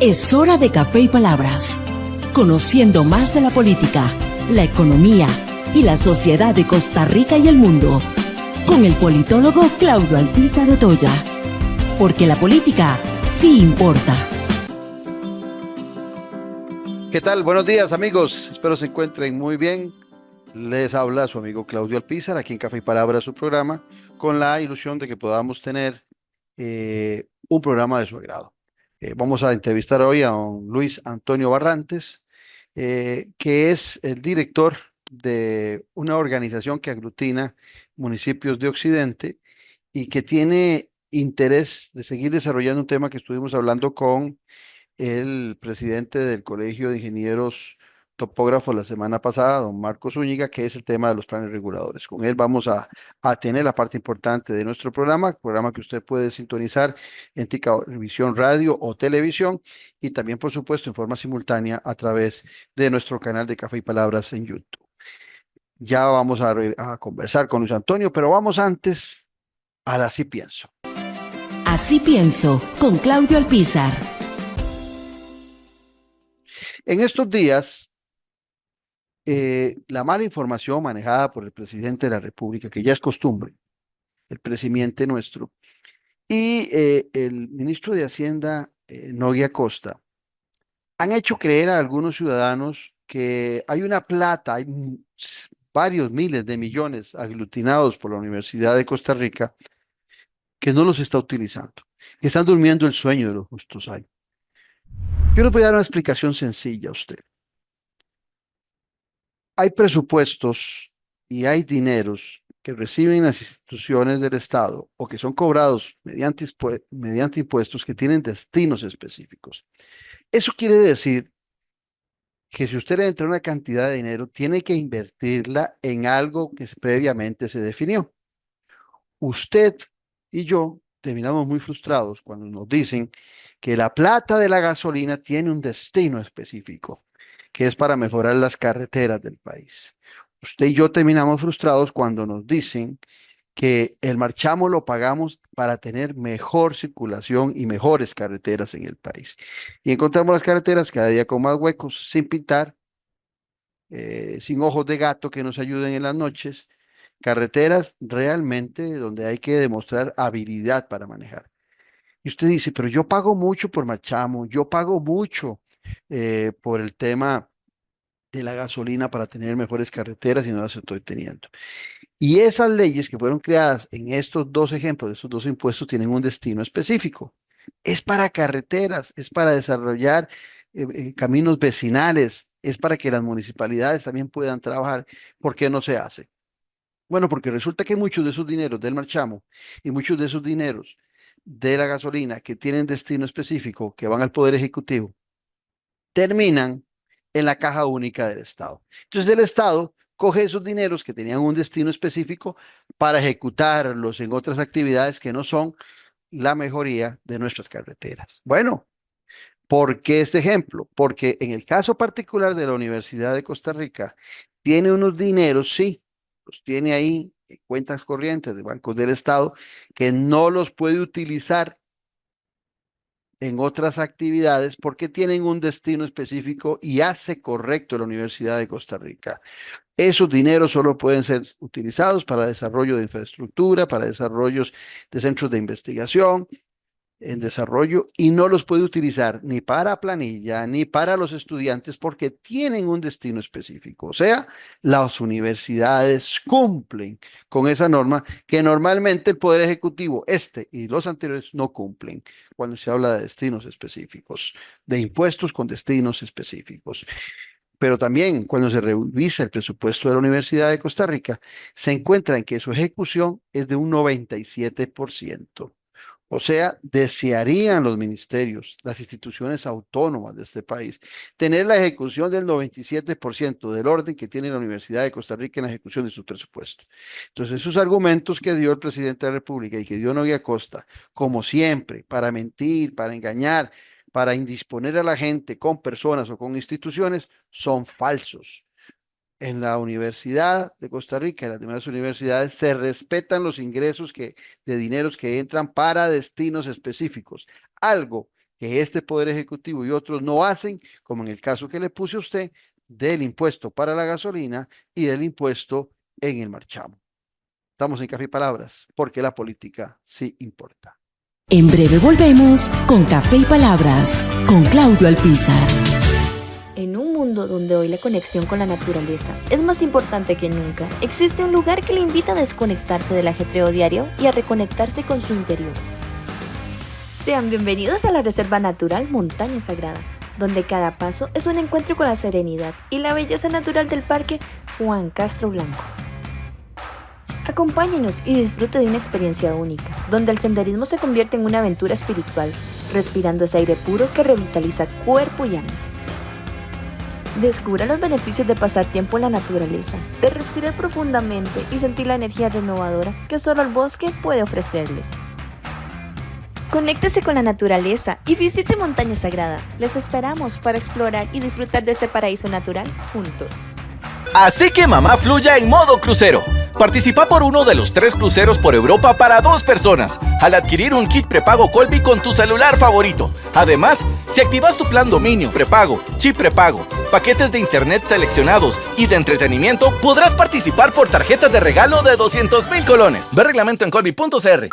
Es hora de Café y Palabras, conociendo más de la política, la economía y la sociedad de Costa Rica y el mundo, con el politólogo Claudio Alpizar Otoya, porque la política sí importa. ¿Qué tal? Buenos días, amigos. Espero se encuentren muy bien. Les habla su amigo Claudio Alpizar, aquí en Café y Palabras, su programa, con la ilusión de que podamos tener un programa de su agrado. Vamos a entrevistar hoy a don Luis Antonio Barrantes, que es el director de una organización que aglutina municipios de Occidente y que tiene interés de seguir desarrollando un tema que estuvimos hablando con el presidente del Colegio de Ingenieros Topógrafos la semana pasada, don Marcos Zúñiga, que es el tema de los planes reguladores. Con él vamos a tener la parte importante de nuestro programa que usted puede sintonizar en Ticavisión Radio o Televisión y también, por supuesto, en forma simultánea a través de nuestro canal de Café y Palabras en YouTube. Ya vamos a conversar con Luis Antonio, pero vamos antes a la Así Pienso. Así pienso, con Claudio Alpizar. En estos días, la mala información manejada por el presidente de la República, que ya es costumbre, el presidente nuestro, y el ministro de Hacienda, Nogui Acosta, han hecho creer a algunos ciudadanos que hay una plata, hay varios miles de millones aglutinados por la Universidad de Costa Rica que no los está utilizando, que están durmiendo el sueño de los justos hay. Yo les voy a dar una explicación sencilla a usted. Hay presupuestos y hay dineros que reciben las instituciones del Estado o que son cobrados mediante impuestos que tienen destinos específicos. Eso quiere decir que si usted le entra una cantidad de dinero, tiene que invertirla en algo que previamente se definió. Usted y yo terminamos muy frustrados cuando nos dicen que la plata de la gasolina tiene un destino específico, que es para mejorar las carreteras del país. Usted y yo terminamos frustrados cuando nos dicen que el marchamo lo pagamos para tener mejor circulación y mejores carreteras en el país. Y encontramos las carreteras cada día con más huecos, sin pintar, sin ojos de gato que nos ayuden en las noches, carreteras realmente donde hay que demostrar habilidad para manejar. Y usted dice, pero yo pago mucho por marchamo, yo pago mucho por el tema de la gasolina para tener mejores carreteras y no las estoy teniendo. Y esas leyes que fueron creadas en estos dos ejemplos, estos dos impuestos, tienen un destino específico. Es para carreteras, es para desarrollar caminos vecinales, es para que las municipalidades también puedan trabajar. ¿Por qué no se hace? Bueno, porque resulta que muchos de esos dineros del marchamo y muchos de esos dineros de la gasolina que tienen destino específico, que van al Poder Ejecutivo, terminan en la caja única del Estado. Entonces el Estado coge esos dineros que tenían un destino específico para ejecutarlos en otras actividades que no son la mejoría de nuestras carreteras. Bueno, ¿por qué este ejemplo? Porque en el caso particular de la Universidad de Costa Rica, tiene unos dineros, sí, los tiene ahí en cuentas corrientes de bancos del Estado, que no los puede utilizar en otras actividades porque tienen un destino específico y hace correcto la Universidad de Costa Rica. Esos dineros solo pueden ser utilizados para desarrollo de infraestructura, para desarrollos de centros de investigación, en desarrollo, y no los puede utilizar ni para planilla ni para los estudiantes porque tienen un destino específico. O sea, las universidades cumplen con esa norma que normalmente el Poder Ejecutivo, este y los anteriores, no cumplen cuando se habla de destinos específicos, de impuestos con destinos específicos. Pero también cuando se revisa el presupuesto de la Universidad de Costa Rica, se encuentra en que su ejecución es de un 97%. O sea, desearían los ministerios, las instituciones autónomas de este país, tener la ejecución del 97% del orden que tiene la Universidad de Costa Rica en la ejecución de su presupuesto. Entonces, esos argumentos que dio el presidente de la República y que dio Nogui Acosta, como siempre, para mentir, para engañar, para indisponer a la gente con personas o con instituciones, son falsos. En la Universidad de Costa Rica y las demás universidades se respetan los ingresos de dineros que entran para destinos específicos, algo que este Poder Ejecutivo y otros no hacen, como en el caso que le puse a usted, del impuesto para la gasolina y del impuesto en el marchamo. Estamos en Café y Palabras, porque la política sí importa. En breve volvemos con Café y Palabras, con Claudio Alpizar. En un mundo donde hoy la conexión con la naturaleza es más importante que nunca, existe un lugar que le invita a desconectarse del ajetreo diario y a reconectarse con su interior. Sean bienvenidos a la Reserva Natural Montaña Sagrada, donde cada paso es un encuentro con la serenidad y la belleza natural del Parque Juan Castro Blanco. Acompáñenos y disfrute de una experiencia única, donde el senderismo se convierte en una aventura espiritual, respirando ese aire puro que revitaliza cuerpo y alma. Descubra los beneficios de pasar tiempo en la naturaleza, de respirar profundamente y sentir la energía renovadora que solo el bosque puede ofrecerle. Conéctese con la naturaleza y visite Montaña Sagrada. Les esperamos para explorar y disfrutar de este paraíso natural juntos. Así que mamá fluya en modo crucero. Participa por uno de los 3 cruceros por Europa para 2 personas al adquirir un kit prepago Colby con tu celular favorito. Además, si activas tu plan dominio, prepago, chip prepago, paquetes de internet seleccionados y de entretenimiento, podrás participar por tarjetas de regalo de 200,000 colones. Ve reglamento en colby.cr.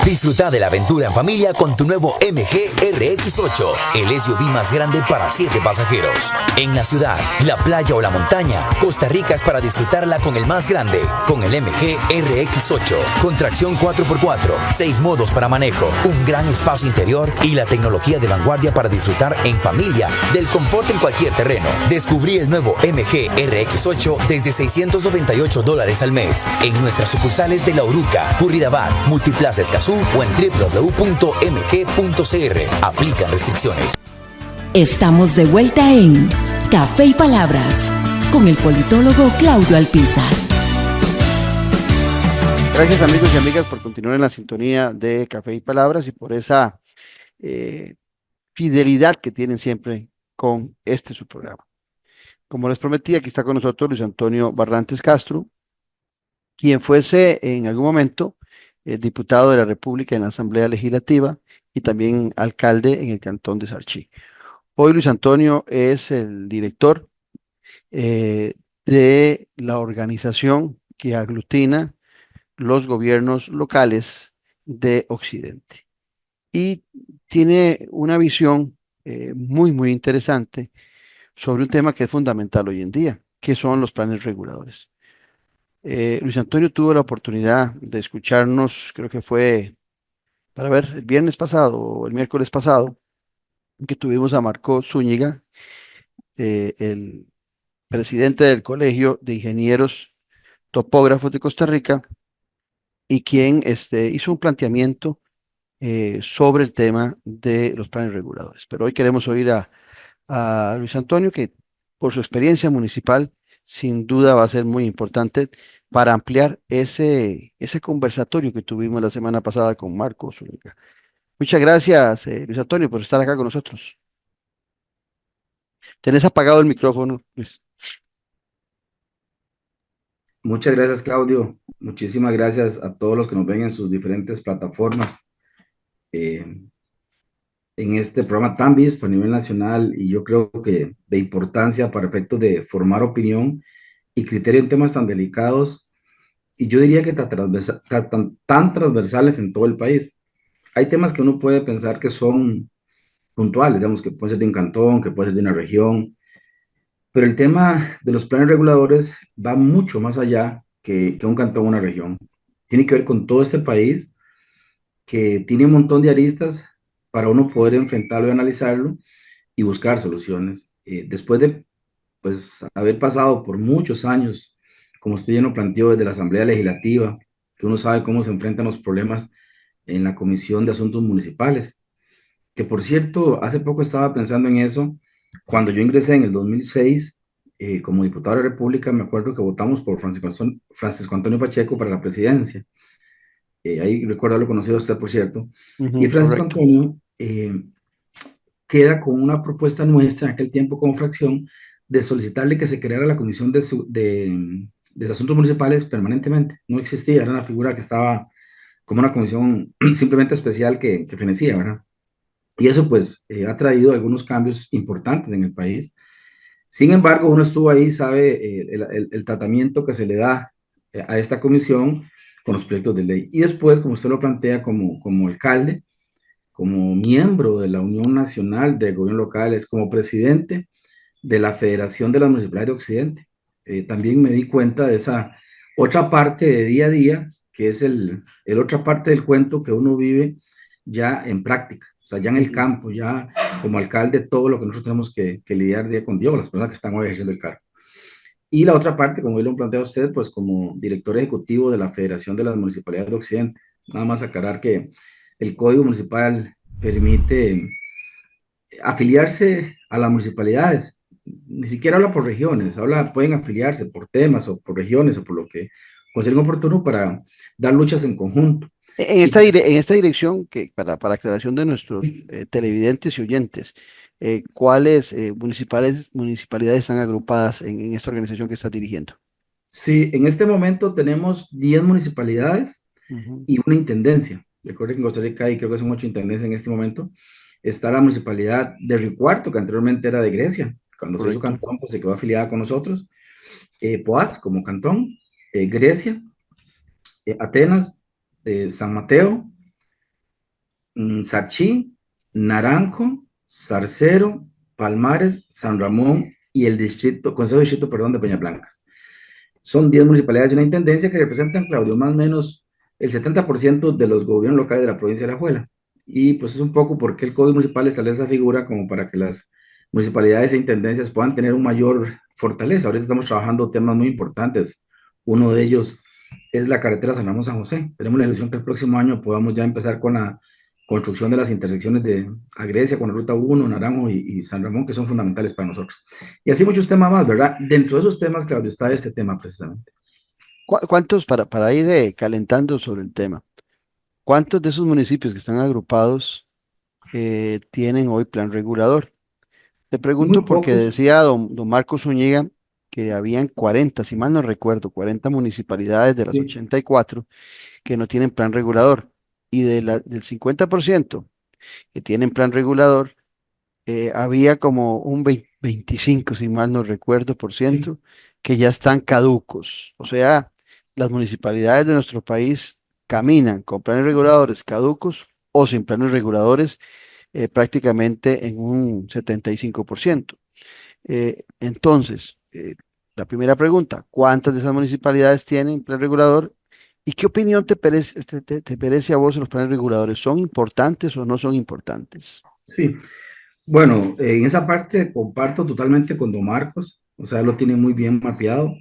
Disfruta de la aventura en familia con tu nuevo MG RX8, el SUV más grande para 7 pasajeros. En la ciudad, la playa o la montaña, Costa Rica es para disfrutarla con el más grande, con el MG RX8, con tracción 4x4, 6 modos para manejo, un gran espacio interior y la tecnología de vanguardia para disfrutar en familia del confort en cualquier terreno. Descubrí el nuevo MG RX8 desde $698 al mes en nuestras sucursales de La Uruca, Curridabat, Multiplaza Escazú o en www.mg.cr. Aplican restricciones. Estamos de vuelta en Café y Palabras, con el politólogo Claudio Alpizar. Gracias amigos y amigas por continuar en la sintonía de Café y Palabras y por esa fidelidad que tienen siempre con su programa. Como les prometí, aquí está con nosotros Luis Antonio Barrantes Castro, quien fuese en algún momento diputado de la República en la Asamblea Legislativa y también alcalde en el Cantón de Sarchí. Hoy Luis Antonio es el director de la organización que aglutina los gobiernos locales de Occidente y tiene una visión muy interesante sobre un tema que es fundamental hoy en día, que son los planes reguladores. Luis Antonio tuvo la oportunidad de escucharnos, creo que fue para ver el viernes pasado o el miércoles pasado, que tuvimos a Marco Zúñiga, el presidente del Colegio de Ingenieros Topógrafos de Costa Rica, y quien hizo un planteamiento sobre el tema de los planes reguladores. Pero hoy queremos oír a Luis Antonio, que por su experiencia municipal, sin duda va a ser muy importante para ampliar ese conversatorio que tuvimos la semana pasada con Marco Zúñiga. Muchas gracias, Luis Antonio, por estar acá con nosotros. Tenés apagado el micrófono, Luis. Muchas gracias, Claudio. Muchísimas gracias a todos los que nos ven en sus diferentes plataformas. En este programa tan visto a nivel nacional y yo creo que de importancia para efectos de formar opinión y criterio en temas tan delicados y yo diría que tan transversales en todo el país. Hay temas que uno puede pensar que son puntuales, digamos que puede ser de un cantón, que puede ser de una región, pero el tema de los planes reguladores va mucho más allá que un cantón o una región. Tiene que ver con todo este país que tiene un montón de aristas para uno poder enfrentarlo y analizarlo y buscar soluciones. Después de pues, haber pasado por muchos años, como usted ya lo planteó, desde la Asamblea Legislativa, que uno sabe cómo se enfrentan los problemas en la Comisión de Asuntos Municipales, que por cierto, hace poco estaba pensando en eso, cuando yo ingresé en el 2006 como diputado de la República, me acuerdo que votamos por Francisco Antonio Pacheco para la presidencia. Ahí recuerdo haberlo conocido a usted, por cierto. Y Francisco Correcto. Antonio queda con una propuesta nuestra en aquel tiempo como fracción de solicitarle que se creara la Comisión de Asuntos Municipales permanentemente. No existía, era una figura que estaba como una comisión simplemente especial que fenecía, ¿verdad? y eso pues ha traído algunos cambios importantes en el país. Sin embargo, uno estuvo ahí, sabe el tratamiento que se le da a esta comisión con los proyectos de ley. Y después, como usted lo plantea como alcalde, como miembro de la Unión Nacional de Gobierno Locales, como presidente de la Federación de las Municipalidades de Occidente. También me di cuenta de esa otra parte de día a día, que es el otra parte del cuento que uno vive ya en práctica, o sea, ya en el campo, ya como alcalde, todo lo que nosotros tenemos que lidiar día con día, las personas que están hoy ejerciendo el cargo. Y la otra parte, como lo plantea usted, pues como director ejecutivo de la Federación de las Municipalidades de Occidente. Nada más aclarar que el Código Municipal permite afiliarse a las municipalidades. Ni siquiera habla por regiones, pueden afiliarse por temas o por regiones o por lo que consideren oportuno para dar luchas en conjunto. Y En esta dirección, que para aclaración de nuestros televidentes y oyentes, ¿cuáles municipalidades están agrupadas en esta organización que estás dirigiendo? sí, en este momento tenemos 10 municipalidades Ujú. y una intendencia. Recuerden que en Costa Rica hay, creo que son 8 intendencias en este momento. Está la municipalidad de Río Cuarto, que anteriormente era de Grecia. Cuando se hizo Correcto. cantón, pues se quedó afiliada con nosotros. Poás como cantón, Grecia, Atenas, San Mateo, Sachí, Naranjo, Zarcero, Palmares, San Ramón y el Consejo de Distrito, perdón, de Peñablancas. Son 10 municipalidades y una intendencia que representan, Claudio, más o menos el 70% de los gobiernos locales de la provincia de Alajuela. Y pues es un poco porque el Código Municipal establece esa figura como para que las municipalidades e intendencias puedan tener un mayor fortaleza. Ahorita estamos trabajando temas muy importantes. Uno de ellos es la carretera San Ramón-San José. Tenemos la ilusión que el próximo año podamos ya empezar con la construcción de las intersecciones de Grecia con la Ruta 1, Naranjo y San Ramón, que son fundamentales para nosotros. Y así muchos temas más, ¿verdad? Dentro de esos temas, Claudio, está este tema precisamente. ¿Cuántos, para ir calentando sobre el tema, cuántos de esos municipios que están agrupados tienen hoy plan regulador? Te Muy pregunto porque pocos, decía don Marcos Zúñiga que habían 40, si mal no recuerdo, 40 municipalidades de las sí, 84 que no tienen plan regulador. Y del 50% que tienen plan regulador, había como un 25, si mal no recuerdo, por sí, ciento, que ya están caducos. O sea, las municipalidades de nuestro país caminan con planes reguladores caducos o sin planes reguladores prácticamente en un 75%. Entonces, la primera pregunta, ¿cuántas de esas municipalidades tienen plan regulador? ¿Y qué opinión te parece a vos los planes reguladores? ¿Son importantes o no son importantes? sí. Bueno, en esa parte comparto totalmente con don Marcos, o sea, lo tiene muy bien mapeado.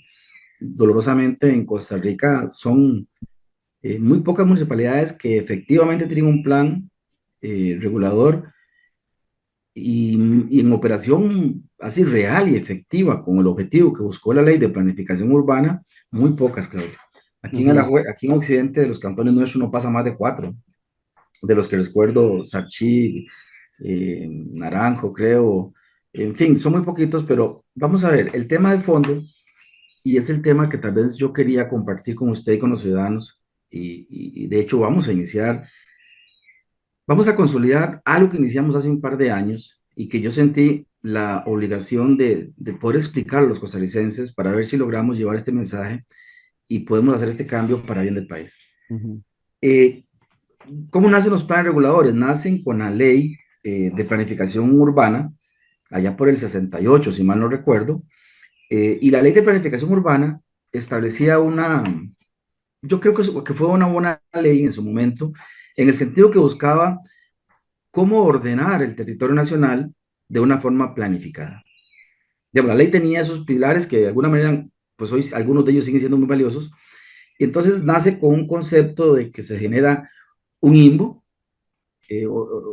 Dolorosamente en Costa Rica son muy pocas municipalidades que efectivamente tienen un plan regulador y en operación así real y efectiva con el objetivo que buscó la ley de planificación urbana, muy pocas, Claudio. Ujú. Aquí en Occidente de los cantones nuestros no pasa más de 4, de los que recuerdo, Sachí, Naranjo, creo, en fin, son muy poquitos, pero vamos a ver, el tema de fondo, y es el tema que tal vez yo quería compartir con usted y con los ciudadanos, y de hecho vamos a consolidar algo que iniciamos hace un par de años y que yo sentí la obligación de poder explicar a los costarricenses para ver si logramos llevar este mensaje y podemos hacer este cambio para bien del país. Ujú. Eh, ¿Cómo nacen los planes reguladores? Nacen con la ley de planificación urbana, allá por el 68, si mal no recuerdo, y la ley de planificación urbana establecía yo creo que fue una buena ley en su momento, en el sentido que buscaba cómo ordenar el territorio nacional de una forma planificada. Digamos, la ley tenía esos pilares que de alguna manera, pues hoy algunos de ellos siguen siendo muy valiosos, y entonces nace con un concepto de que se genera un IMBO,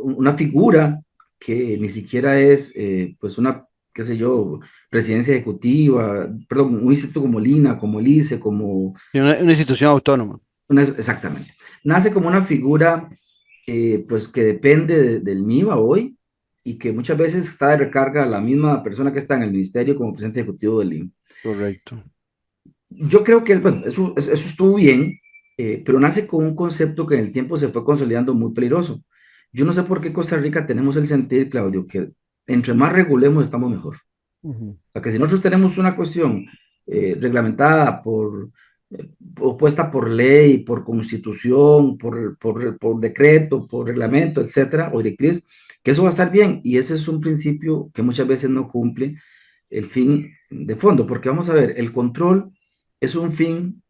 una figura que ni siquiera es, pues una, qué sé yo, presidencia ejecutiva, perdón, un instituto como el INA, como el ICE, como Y una institución autónoma. exactamente. Nace como una figura, pues que depende del MIBA hoy y que muchas veces está de recarga a la misma persona que está en el ministerio como presidente ejecutivo del INE. Correcto. Yo creo que, bueno, eso estuvo bien, pero nace con un concepto que en el tiempo se fue consolidando muy peligroso. Yo no sé por qué Costa Rica tenemos el sentir, Claudio, que entre más regulemos estamos mejor. Ujú. O sea, que si nosotros tenemos una cuestión reglamentada o puesta por ley, por constitución, por decreto, por reglamento, etcétera, o directriz, que eso va a estar bien. Y ese es un principio que muchas veces no cumple el fin de fondo, porque vamos a ver, el control es un fin,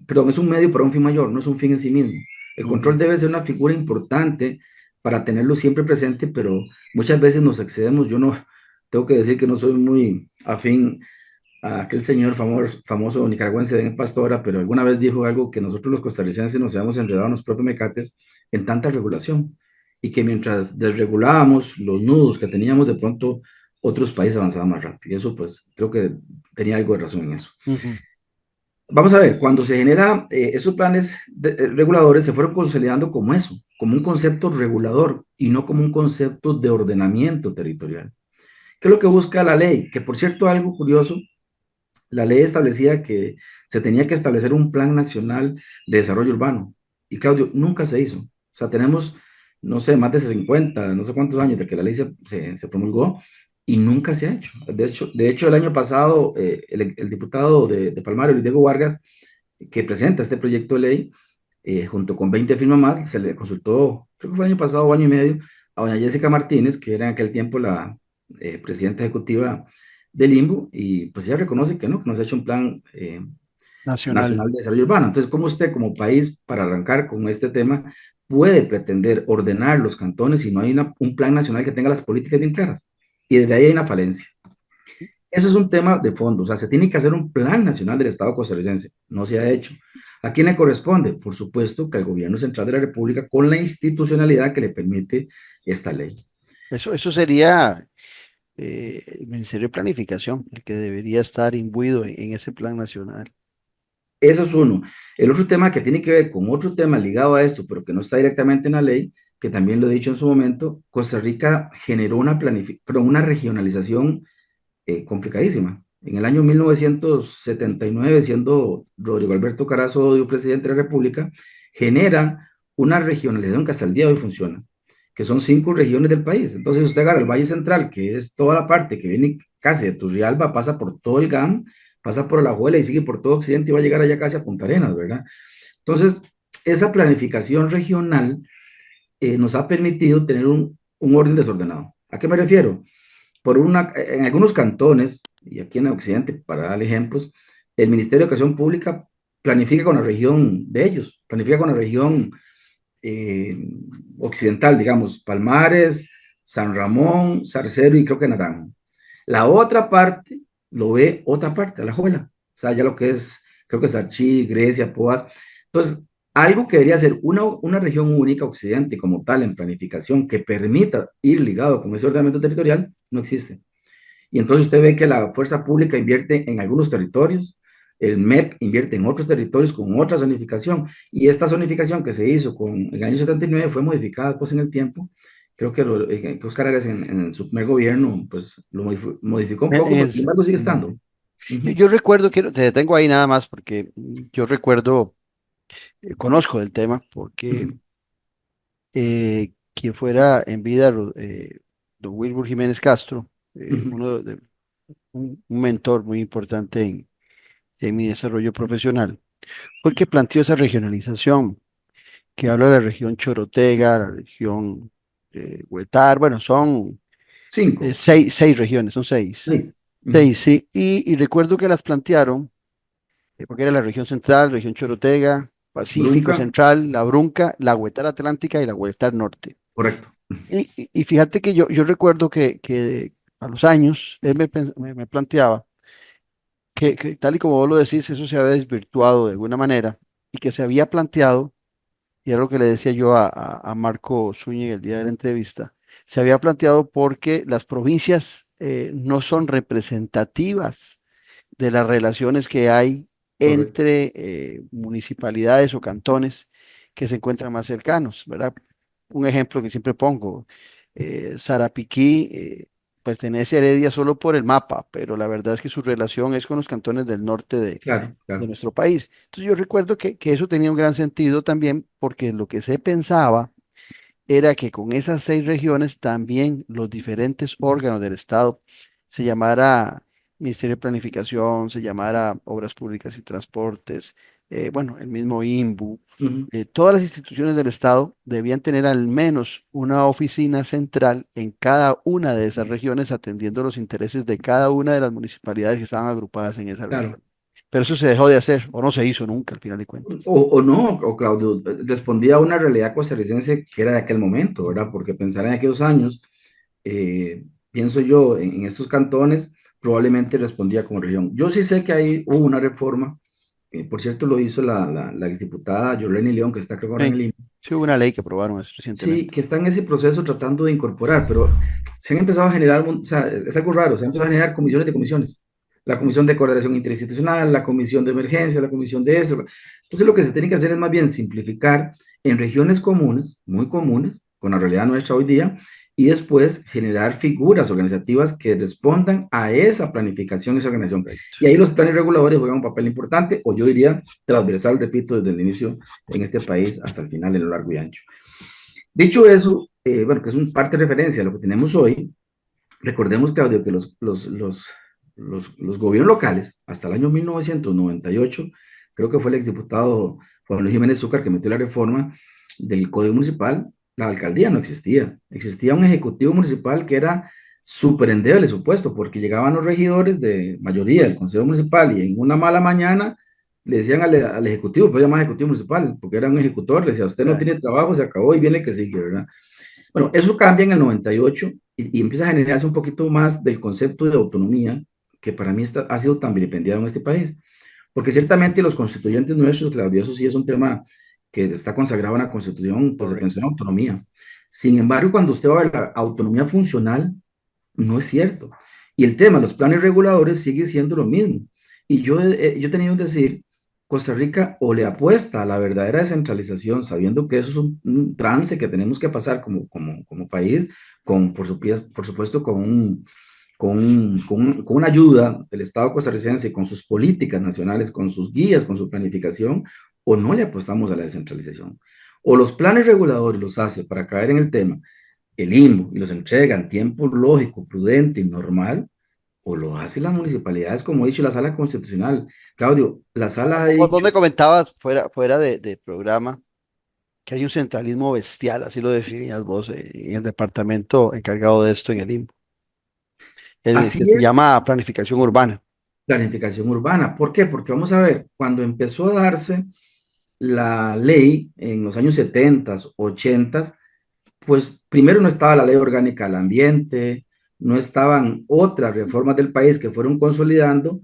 perdón, es un medio para un fin mayor, no es un fin en sí mismo. El control Ujú. debe ser una figura importante para tenerlo siempre presente, pero muchas veces nos excedemos. Yo no, tengo que decir que no soy muy afín a aquel señor famoso nicaragüense de Pastora, pero alguna vez dijo algo que nosotros los costarricenses nos habíamos enredado en los propios mecates en tanta regulación y que mientras desregulábamos los nudos que teníamos, de pronto otros países avanzaban más rápido. Y eso pues creo que tenía algo de razón en eso. Ujú. Vamos a ver, cuando se generan esos planes reguladores, se fueron consolidando como eso, como un concepto regulador y no como un concepto de ordenamiento territorial. ¿Qué es lo que busca la ley? Que por cierto, algo curioso, la ley establecía que se tenía que establecer un plan nacional de desarrollo urbano. Y Claudio, nunca se hizo. O sea, tenemos, no sé, más de 50, no sé cuántos años de que la ley se promulgó y nunca se ha hecho. De hecho el año pasado, el diputado de Palmaro, Luis Diego Vargas, que presenta este proyecto de ley, junto con 20 firmas más, se le consultó, creo que fue el año pasado o año y medio, a doña Jessica Martínez, que era en aquel tiempo la presidenta ejecutiva del Limbo, y pues ella reconoce que no se ha hecho un plan Nacional. nacional de desarrollo urbano. Entonces, ¿cómo usted como país, para arrancar con este tema, puede pretender ordenar los cantones si no hay un plan nacional que tenga las políticas bien claras? Y desde ahí hay una falencia. Eso es un tema de fondo, o sea, se tiene que hacer un plan nacional del Estado costarricense, no se ha hecho. ¿A quién le corresponde? Por supuesto que al gobierno central de la República con la institucionalidad que le permite esta ley. Eso sería el Ministerio de Planificación, el que debería estar imbuido en ese plan nacional. Eso es uno. El otro tema que tiene que ver con otro tema ligado a esto, pero que no está directamente en la ley, que también lo he dicho en su momento, Costa Rica generó una regionalización complicadísima. En el año 1979, siendo Rodrigo Alberto Carazo Odio presidente de la República, genera una regionalización que hasta el día de hoy funciona, que son 5 regiones del país. Entonces usted agarra el Valle Central, que es toda la parte que viene casi de Turrialba, pasa por todo el GAM, pasa por Alajuela y sigue por todo Occidente y va a llegar allá casi a Punta Arenas, ¿verdad? Entonces, esa planificación regional nos ha permitido tener un orden desordenado. ¿A qué me refiero? En algunos cantones, y aquí en Occidente, para dar ejemplos, el Ministerio de Educación Pública planifica con la región de ellos, planifica con la región eh, occidental, digamos, Palmares, San Ramón, Zarcero y creo que Naranjo. La otra parte lo ve otra parte, Alajuela, o sea, ya lo que es, creo que Sarchí, Grecia, Poás. Entonces, algo que debería ser una región única occidente como tal en planificación que permita ir ligado con ese ordenamiento territorial, no existe. Y entonces usted ve que la fuerza pública invierte en algunos territorios, el MEP invierte en otros territorios con otra zonificación, y esta zonificación que se hizo en el año 79 fue modificada pues en el tiempo. Creo que Oscar Arias en su primer gobierno pues lo modificó un En- poco, en pero el sin s- embargo sigue Ujú. estando. Yo Ujú, recuerdo, te detengo ahí nada más porque yo recuerdo, conozco del tema, porque ujú, quien fuera en vida, don Wilbur Jiménez Castro, ujú. un mentor muy importante en mi desarrollo profesional, fue el que planteó esa regionalización, que habla de la región Chorotega, la región Huetar, bueno, son 5, seis regiones, son seis. 6. Seis, sí, y recuerdo que las plantearon, porque era la región central, región Chorotega, Pacífico Brunca, Central, la Brunca, la Huetar Atlántica y la Huetar Norte. correcto. Y fíjate que yo recuerdo que a los años él me planteaba que tal y como vos lo decís, eso se había desvirtuado de alguna manera y que se había planteado, y era lo que le decía yo a Marco Zúñiga el día de la entrevista, se había planteado porque las provincias no son representativas de las relaciones que hay Correcto. entre municipalidades o cantones que se encuentran más cercanos, ¿verdad? Un ejemplo que siempre pongo, Sarapiquí pertenece a Heredia solo por el mapa, pero la verdad es que su relación es con los cantones del norte Claro, de claro. nuestro país. Entonces yo recuerdo que eso tenía un gran sentido también porque lo que se pensaba era que con esas 6 regiones también los diferentes órganos del Estado, se llamara Ministerio de Planificación, se llamara Obras Públicas y Transportes, bueno, el mismo INBU, Ujú. todas las instituciones del Estado debían tener al menos una oficina central en cada una de esas regiones atendiendo los intereses de cada una de las municipalidades que estaban agrupadas en esa Claro. región. Pero eso se dejó de hacer o no se hizo nunca al final de cuentas. O no, o Claudio, respondía a una realidad costarricense que era de aquel momento, ¿verdad? Porque pensar en aquellos años, pienso yo, en estos cantones, probablemente respondía como región. Yo sí sé que ahí hubo una reforma, por cierto, lo hizo la exdiputada Yoleni León, que está creo ahora en Sí, el IMSS. sí hubo una ley que aprobaron Sí, recientemente. que está en ese proceso tratando de incorporar, pero se han empezado a generar, o sea, es algo raro, se han empezado a generar comisiones de comisiones. La comisión de coordinación interinstitucional, la comisión de emergencia, la comisión de eso. Entonces lo que se tiene que hacer es más bien simplificar en regiones comunes, muy comunes, con la realidad nuestra hoy día, y después generar figuras organizativas que respondan a esa planificación, esa organización. Correcto. Y ahí los planes reguladores juegan un papel importante, o yo diría transversal, repito, desde el inicio en este país hasta el final, en lo largo y ancho. Dicho eso, bueno, que es un parte de referencia a lo que tenemos hoy, recordemos, Claudio, que los gobiernos locales, hasta el año 1998, creo que fue el exdiputado Juan Luis Jiménez Zúcar que metió la reforma del Código Municipal, la alcaldía no existía. Existía un ejecutivo municipal que era súper endeble su puesto, porque llegaban los regidores de mayoría del Consejo Municipal y en una mala mañana le decían al ejecutivo, pues llamaba ejecutivo municipal, porque era un ejecutor, le decía, usted no Claro. tiene trabajo, se acabó y viene el que sigue, ¿verdad? Bueno, eso cambia en el 98 y empieza a generarse un poquito más del concepto de autonomía, que para mí ha sido tan vilipendiado en este país. Porque ciertamente los constituyentes nuestros, Claudio, eso sí es un tema que está consagrado en la Constitución, pues se pensó en autonomía. Sin embargo, cuando usted va a ver la autonomía funcional, no es cierto. Y el tema, los planes reguladores, sigue siendo lo mismo. Y yo he tenido que decir, Costa Rica o le apuesta a la verdadera descentralización, sabiendo que eso es un trance que tenemos que pasar como país, por supuesto, con una ayuda del Estado costarricense, con sus políticas nacionales, con sus guías, con su planificación, o no le apostamos a la descentralización. O los planes reguladores los hace para caer en el tema el INBU y los entrega en tiempo lógico, prudente y normal, o lo hacen las municipalidades, como ha dicho la Sala Constitucional. Claudio, la Sala ha Vos dicho, me comentabas fuera de programa que hay un centralismo bestial, así lo definías vos, en el departamento encargado de esto en el INPO, el así que se es llama planificación urbana. planificación urbana. ¿Por qué? Porque vamos a ver, cuando empezó a darse la ley en los años 70, 80, pues primero no estaba la ley orgánica del ambiente, no estaban otras reformas del país que fueron consolidando,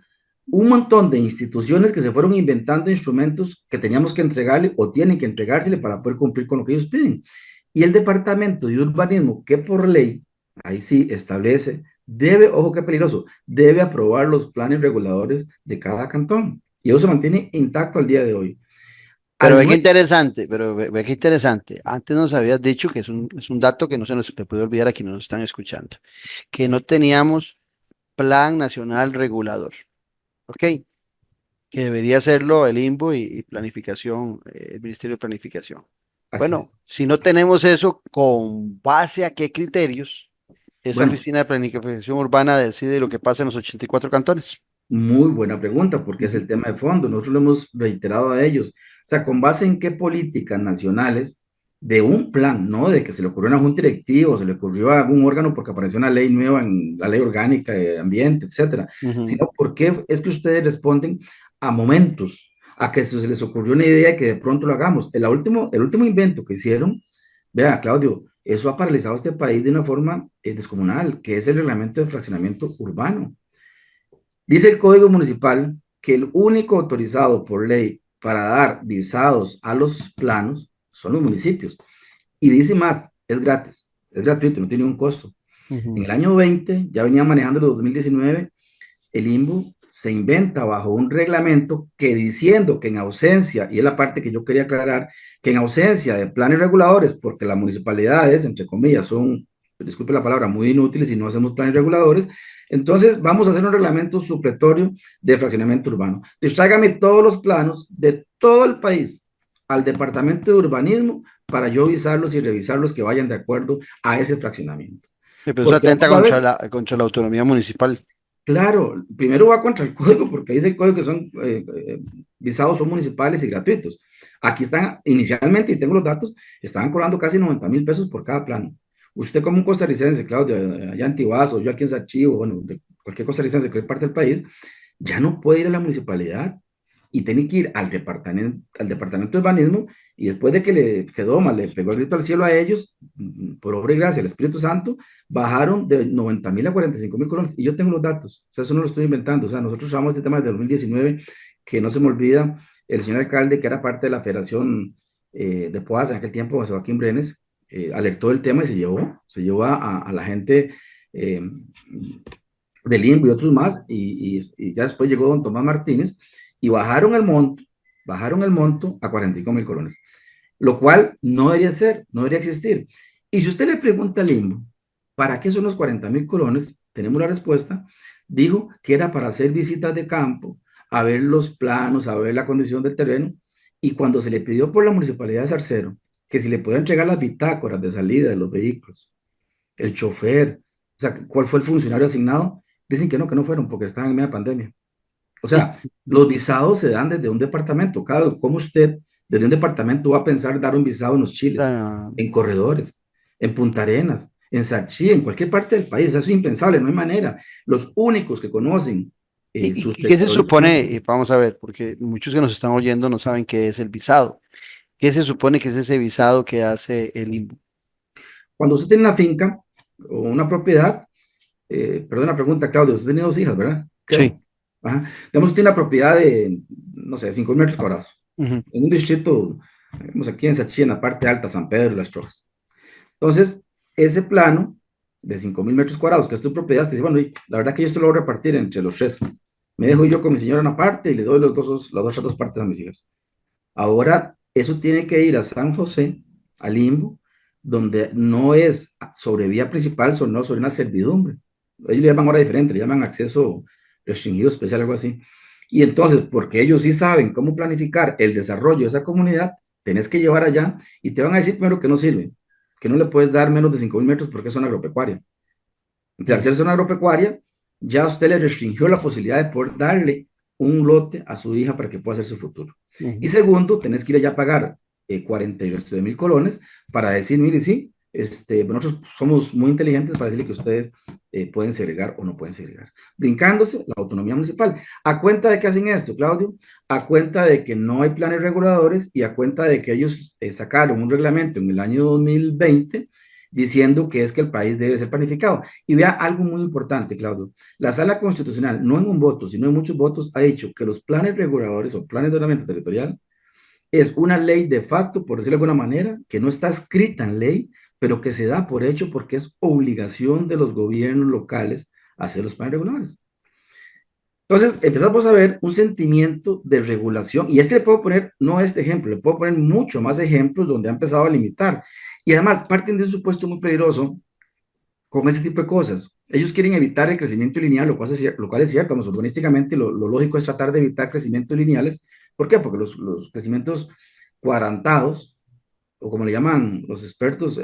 un montón de instituciones que se fueron inventando instrumentos que teníamos que entregarle o tienen que entregársele para poder cumplir con lo que ellos piden. Y el Departamento de Urbanismo, que por ley, ahí sí establece, debe, ojo qué peligroso, debe aprobar los planes reguladores de cada cantón. Y eso se mantiene intacto al día de hoy. Pero Al ve qué no interesante, pero ve qué interesante. Antes nos habías dicho que es un dato que no se nos te puede olvidar a quienes nos están escuchando, que no teníamos plan nacional regulador, ¿ok? Que debería hacerlo el INBO y planificación, el Ministerio de Planificación. así Bueno, es. si no tenemos eso, ¿con base a qué criterios esa Bueno, oficina de planificación urbana decide lo que pasa en los 84 cantones? muy buena pregunta, porque es Ujú. el tema de fondo. Nosotros lo hemos reiterado a ellos. O sea, ¿con base en qué políticas nacionales de un plan, no de que se le ocurrió a una junta directiva o se le ocurrió a algún órgano porque apareció una ley nueva en la ley orgánica de ambiente, etcétera, Ujú. sino por qué es que ustedes responden a momentos, a que se les ocurrió una idea y que de pronto lo hagamos? El último invento que hicieron, vea, Claudio, eso ha paralizado este país de una forma descomunal, que es el reglamento de fraccionamiento urbano. Dice el Código Municipal que el único autorizado por ley para dar visados a los planos son los municipios. Y dice más, es gratis, es gratuito, no tiene un costo. En Ujú. el año 20, ya venía manejando el 2019, el INBU se inventa bajo un reglamento que diciendo que en ausencia, y es la parte que yo quería aclarar, que en ausencia de planes reguladores, porque las municipalidades, entre comillas, son, disculpe la palabra, muy inútiles y no hacemos planes reguladores, entonces vamos a hacer un reglamento supletorio de fraccionamiento urbano. Entonces tráigame todos los planos de todo el país, al departamento de urbanismo para yo visarlos y revisarlos que vayan de acuerdo a ese fraccionamiento. Sí, pero eso Porque atenta vamos a ver, contra la autonomía municipal. claro, primero va contra el código, porque dice el código que son visados son municipales y gratuitos. Aquí están, inicialmente, y tengo los datos, estaban cobrando casi 90,000 pesos por cada plano. Usted como un costarricense, Claudio, allá en Tibaso, yo aquí en Sachivo, bueno, de cualquier costarricense de cualquier parte del país, ya no puede ir a la municipalidad y tiene que ir al departamento de urbanismo, y después de que Fedoma le pegó el grito al cielo a ellos, por obra y gracia del Espíritu Santo, bajaron de 90,000 a 45,000 colones, y yo tengo los datos, o sea, eso no lo estoy inventando, o sea, nosotros usamos este tema desde 2019, que no se me olvida, el señor alcalde, que era parte de la Federación de Poas en aquel tiempo, José Joaquín Brenes, alertó del tema y se llevó a la gente eh, de Limbo y otros más, y ya después llegó don Tomás Martínez, y bajaron el monto a 45,000 colones, lo cual no debería ser, no debería existir. Y si usted le pregunta a Limbo, ¿para qué son los 40,000 colones? Tenemos la respuesta, dijo que era para hacer visitas de campo, a ver los planos, a ver la condición del terreno, y cuando se le pidió por la municipalidad de Zarcero, que si le podía entregar las bitácoras de salida de los vehículos, el chofer, o sea, cuál fue el funcionario asignado, dicen que no fueron porque estaban en media pandemia. O sea, los visados se dan desde un departamento. Claro, ¿cómo usted desde un departamento va a pensar dar un visado en los Chiles, Ah, en Corredores, en Punta Arenas, en Sachí, en cualquier parte del país? Eso es impensable, no hay manera. Los únicos que conocen sus ¿Y qué se territorios. supone? Vamos a ver, porque muchos que nos están oyendo no saben qué es el visado. ¿Qué se supone que es ese visado que hace el INVU? Cuando usted tiene una finca o una propiedad, perdón la pregunta, Claudio, usted tiene dos hijas, ¿verdad? Sí. Creo. Ajá. Digamos, usted tiene una propiedad de, no sé, 5,000 metros cuadrados, Ujú. en un distrito, digamos, aquí en Sachí, en la parte alta, San Pedro y Las Trojas. Entonces, ese plano de 5,000 metros cuadrados, que es tu propiedad, te dice, bueno, la verdad que yo esto lo voy a repartir entre los tres. Me dejo yo con mi señora una parte y le doy las otras dos partes a mis hijas. Ahora, eso tiene que ir a San José, al Limbo, donde no es sobre vía principal, sino sobre una servidumbre. Ellos le llaman ahora diferente, le llaman acceso restringido especial, algo así. Y entonces, porque ellos sí saben cómo planificar el desarrollo de esa comunidad, tenés que llevar allá y te van a decir primero que no sirve, que no le puedes dar menos de 5,000 metros porque es zona agropecuaria. Entonces, al ser zona agropecuaria, ya usted le restringió la posibilidad de poder darle un lote a su hija para que pueda hacer su futuro. Y Ujú. segundo, tenés que ir allá a pagar 49,000 colones para decir, mire, sí, nosotros somos muy inteligentes para decirle que ustedes pueden segregar o no pueden segregar, brincándose la autonomía municipal. ¿A cuenta de que hacen esto, Claudio? A cuenta de que no hay planes reguladores y a cuenta de que ellos sacaron un reglamento en el año 2020 diciendo que es que el país debe ser planificado. Y vea algo muy importante, Claudio. La Sala Constitucional, no en un voto, sino en muchos votos, ha dicho que los planes reguladores o planes de ordenamiento territorial es una ley de facto, por decirlo de alguna manera, que no está escrita en ley, pero que se da por hecho porque es obligación de los gobiernos locales hacer los planes reguladores. Entonces, empezamos a ver un sentimiento de regulación, y le puedo poner, no este ejemplo, le puedo poner mucho más ejemplos donde ha empezado a limitar. Y además, parten de un supuesto muy peligroso con ese tipo de cosas. Ellos quieren evitar el crecimiento lineal, lo cual es cierto, vamos, urbanísticamente lo lógico es tratar de evitar crecimientos lineales. ¿Por qué? Porque los crecimientos cuadrantados, o como le llaman los expertos,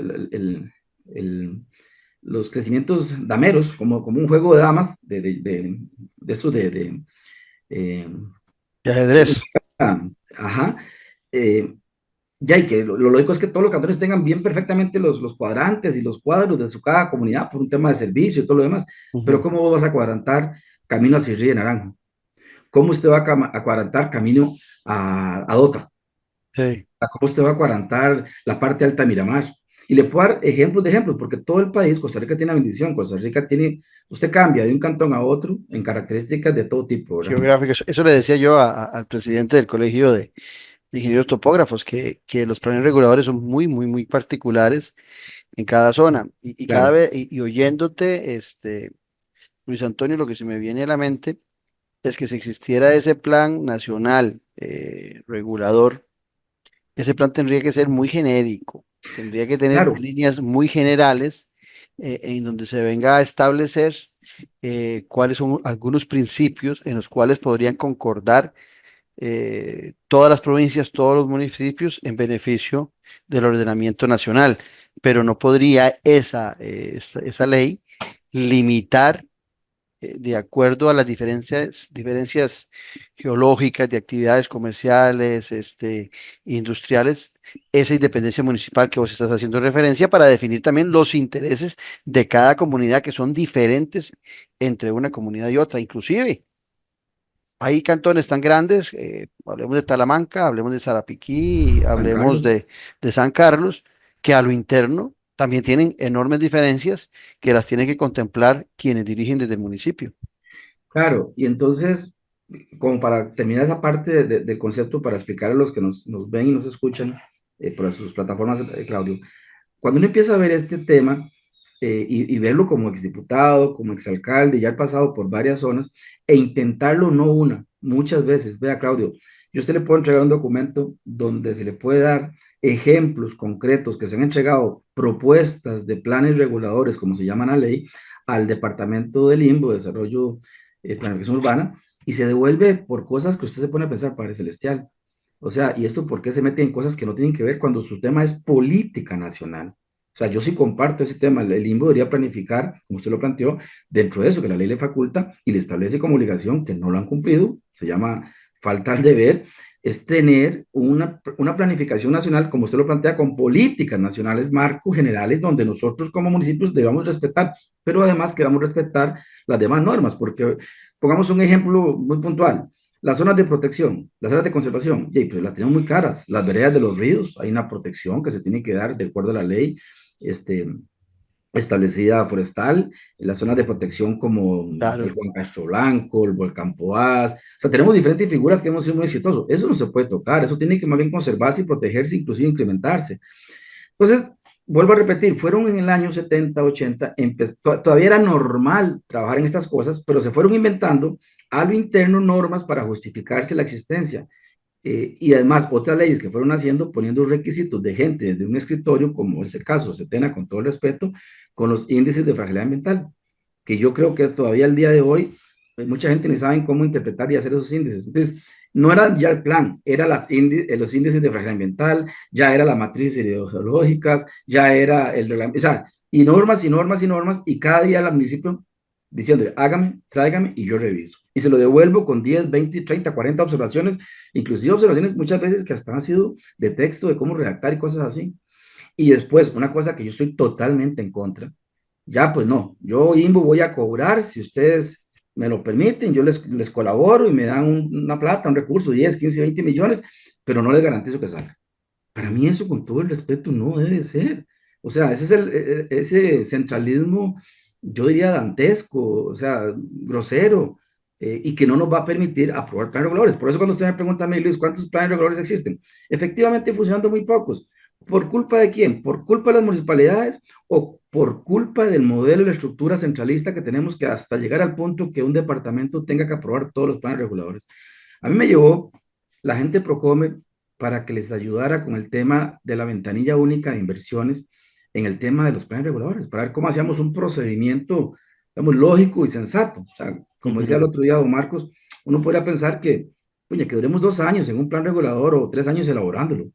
los crecimientos dameros, como un juego de damas, de eso eh, De ajedrez. ajá, eh, ya, y que lo lógico es que todos los cantones tengan bien perfectamente los cuadrantes y los cuadros de su cada comunidad por un tema de servicio y todo lo demás. Pero Ujú. ¿cómo vos vas a cuadrantar camino a Sirri de Naranjo? ¿Cómo usted va a cuadrantar camino a Dota? Sí. ¿Cómo usted va a cuadrantar la parte alta de Miramar? Y le puedo dar ejemplos de ejemplos, porque todo el país, Costa Rica tiene una bendición, Costa Rica tiene, usted cambia de un cantón a otro en características de todo tipo, ¿verdad? Geográficos. Eso le decía yo al presidente del Colegio de Ingenieros Topógrafos, que los planes reguladores son muy, muy, muy particulares en cada zona. Y cada Claro, vez, y oyéndote, Luis Antonio, lo que se me viene a la mente es que si existiera ese plan nacional regulador, ese plan tendría que ser muy genérico, tendría que tener claro, líneas muy generales en donde se venga a establecer cuáles son algunos principios en los cuales podrían concordar todas las provincias, todos los municipios en beneficio del ordenamiento nacional, pero no podría esa ley limitar de acuerdo a las diferencias geológicas de actividades comerciales, industriales, esa independencia municipal que vos estás haciendo referencia para definir también los intereses de cada comunidad que son diferentes entre una comunidad y otra, inclusive. Hay cantones tan grandes, hablemos de Talamanca, hablemos de Sarapiquí, San hablemos Carlos. de San Carlos, que a lo interno también tienen enormes diferencias que las tienen que contemplar quienes dirigen desde el municipio. Claro, y entonces, como para terminar esa parte del concepto, para explicar a los que nos ven y nos escuchan por sus plataformas, Claudio, cuando uno empieza a ver este tema y verlo como exdiputado, como exalcalde, ya ha pasado por varias zonas, e intentarlo no una, muchas veces, vea Claudio, yo a usted le puedo entregar un documento donde se le puede dar ejemplos concretos que se han entregado, propuestas de planes reguladores, como se llama la ley, al Departamento del INBO, Desarrollo Planificación Urbana, y se devuelve por cosas que usted se pone a pensar, Padre Celestial. O sea, ¿y esto por qué se mete en cosas que no tienen que ver cuando su tema es política nacional? O sea, yo sí comparto ese tema. El INBO debería planificar, como usted lo planteó, dentro de eso que la ley le faculta y le establece como obligación que no lo han cumplido, se llama falta al deber, es tener una planificación nacional, como usted lo plantea, con políticas nacionales, marcos generales, donde nosotros como municipios debamos respetar, pero además queramos respetar las demás normas, porque pongamos un ejemplo muy puntual. Las zonas de protección, las zonas de conservación, pues las tenemos muy caras. Las veredas de los ríos, hay una protección que se tiene que dar de acuerdo a la ley este, establecida forestal, las zonas de protección como el Claro. Juan Castro Blanco, el Volcán Poás. O sea, tenemos diferentes figuras que hemos sido muy exitosos. Eso no se puede tocar, eso tiene que más bien conservarse y protegerse, inclusive incrementarse. Entonces, vuelvo a repetir, fueron en el año 70, 80, todavía era normal trabajar en estas cosas, pero se fueron inventando a lo interno normas para justificarse la existencia. Y además otras leyes que fueron haciendo, poniendo requisitos de gente desde un escritorio, como es el caso de Setena, con todo el respeto, con los índices de fragilidad ambiental, que yo creo que todavía al día de hoy, mucha gente ni sabe cómo interpretar y hacer esos índices. Entonces, no era ya el plan, eran los índices de fragilidad ambiental, ya era las matrices ideológicas, ya era el reglamento, o sea, y normas y normas y normas, y cada día el municipio diciéndole, hágame, tráigame y yo reviso. Y se lo devuelvo con 10, 20, 30, 40 observaciones, inclusive observaciones muchas veces que hasta han sido de texto, de cómo redactar y cosas así. Y después, una cosa que yo estoy totalmente en contra, ya pues no, yo INBO voy a cobrar, si ustedes me lo permiten, yo les colaboro y me dan una plata, un recurso, 10, 15, 20 millones, pero no les garantizo que salga. Para mí eso, con todo el respeto, no debe ser. O sea, ese es ese centralismo, yo diría dantesco, o sea, grosero, y que no nos va a permitir aprobar planes reguladores. Por eso cuando usted me pregunta a mí, Luis, ¿cuántos planes reguladores existen? Efectivamente, funcionando muy pocos. ¿Por culpa de quién? ¿Por culpa de las municipalidades o por culpa del modelo y la estructura centralista que tenemos que hasta llegar al punto que un departamento tenga que aprobar todos los planes reguladores? A mí me llevó la gente Procome para que les ayudara con el tema de la ventanilla única de inversiones en el tema de los planes reguladores, para ver cómo hacíamos un procedimiento, digamos, lógico y sensato. O sea, como decía el Ujú. otro día don Marcos, uno podría pensar que, oye, que duremos 2 años en un plan regulador o 3 años elaborándolo,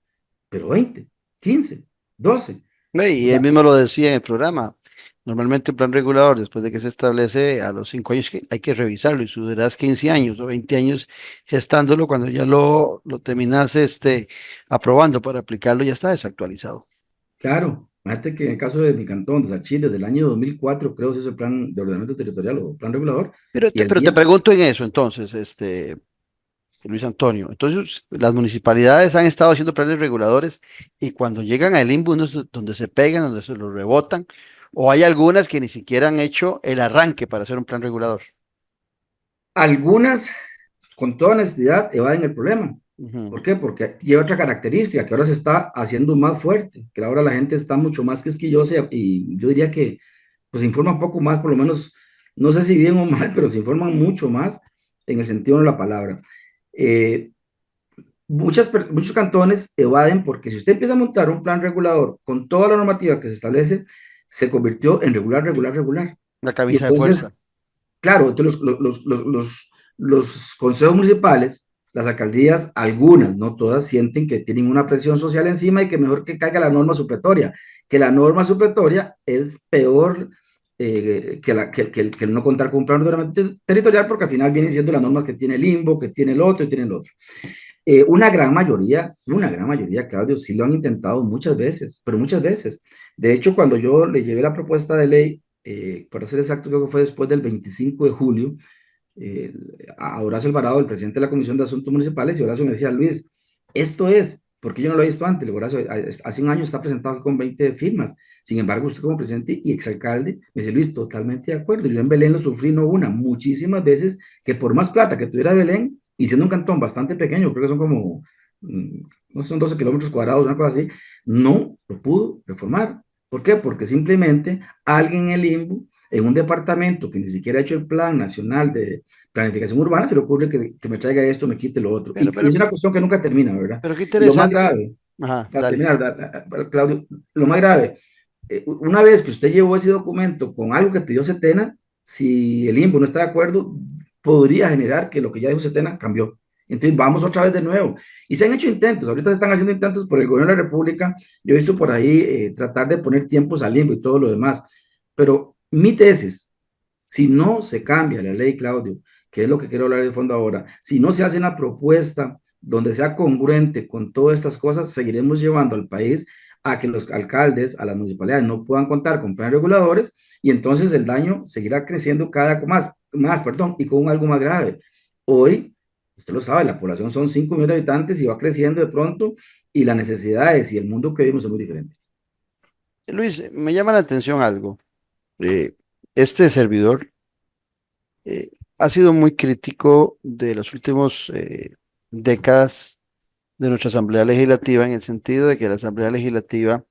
pero 20, 15, 12. O Y él sea, mismo lo decía en el programa. Normalmente un plan regulador, después de que se establece a los 5 años, que hay que revisarlo y si duras 15 años o 20 años gestándolo, cuando ya lo terminas aprobando para aplicarlo, ya está desactualizado. claro, fíjate que en el caso de mi cantón, de Sachí, desde el año 2004, creo que se hizo el plan de ordenamiento territorial o plan regulador, Pero y te, el pero te día, pregunto en eso, entonces, Luis Antonio. Entonces, las municipalidades han estado haciendo planes reguladores y cuando llegan al limbo donde se pegan, donde se los rebotan, o hay algunas que ni siquiera han hecho el arranque para hacer un plan regulador. algunas, con toda honestidad, evaden el problema. Ujú. ¿Por qué? Porque lleva otra característica, que ahora se está haciendo más fuerte, que ahora la gente está mucho más quisquillosa y yo diría que pues se informa un poco más, por lo menos, no sé si bien o mal, pero se informan mucho más en el sentido de la palabra. Eh, muchos cantones evaden porque si usted empieza a montar un plan regulador con toda la normativa que se establece, se convirtió en regular, regular, regular. La Y camisa de entonces, fuerza. claro, entonces los consejos municipales, las alcaldías, algunas, no todas, sienten que tienen una presión social encima y que mejor que caiga la norma supletoria, que la norma supletoria es peor que el no contar con un plan de ordenamiento territorial, porque al final vienen siendo las normas que tiene el limbo, que tiene el otro y tiene el otro. Una gran mayoría, Claudio, sí lo han intentado muchas veces, pero muchas veces. De hecho, cuando yo le llevé la propuesta de ley, para ser exacto, creo que fue después del 25 de julio, eh, a Horacio Alvarado, el presidente de la Comisión de Asuntos Municipales, y Horacio me decía, Luis, esto es, porque yo no lo he visto antes, le digo, Horacio, hace un año está presentado con 20 firmas, sin embargo, usted como presidente y exalcalde, me dice, Luis, totalmente de acuerdo, yo en Belén lo sufrí no una, muchísimas veces, que por más plata que tuviera Belén, y siendo un cantón bastante pequeño, creo que son como, no son 12 kilómetros cuadrados, una cosa así, no lo pudo reformar. ¿Por qué? Porque simplemente alguien en el limbo, en un departamento que ni siquiera ha hecho el plan nacional de planificación urbana, se le ocurre que me traiga esto, me quite lo otro. Pero, Y pero, es una cuestión que nunca termina, ¿verdad? pero qué Y lo más interesante. grave, Ajá, para dale. terminar, Claudio, lo más grave, una vez que usted llevó ese documento con algo que pidió Setena, si el INBU no está de acuerdo, podría generar que lo que ya dijo Setena cambió. Entonces vamos otra vez de nuevo. Y se han hecho intentos, ahorita se están haciendo intentos por el gobierno de la República. Yo he visto por ahí tratar de poner tiempos al INBU y todo lo demás. Pero mi tesis, si no se cambia la ley, Claudio, que es lo que quiero hablar de fondo ahora, si no se hace una propuesta donde sea congruente con todas estas cosas, seguiremos llevando al país a que los alcaldes, a las municipalidades no puedan contar con planes reguladores y entonces el daño seguirá creciendo cada más, perdón, y con algo más grave. Hoy, usted lo sabe, la población son 5 millones de habitantes y va creciendo de pronto y las necesidades y el mundo que vivimos son muy diferentes. Luis, me llama la atención algo. Este servidor ha sido muy crítico de las últimas décadas de nuestra Asamblea Legislativa en el sentido de que la Asamblea Legislativa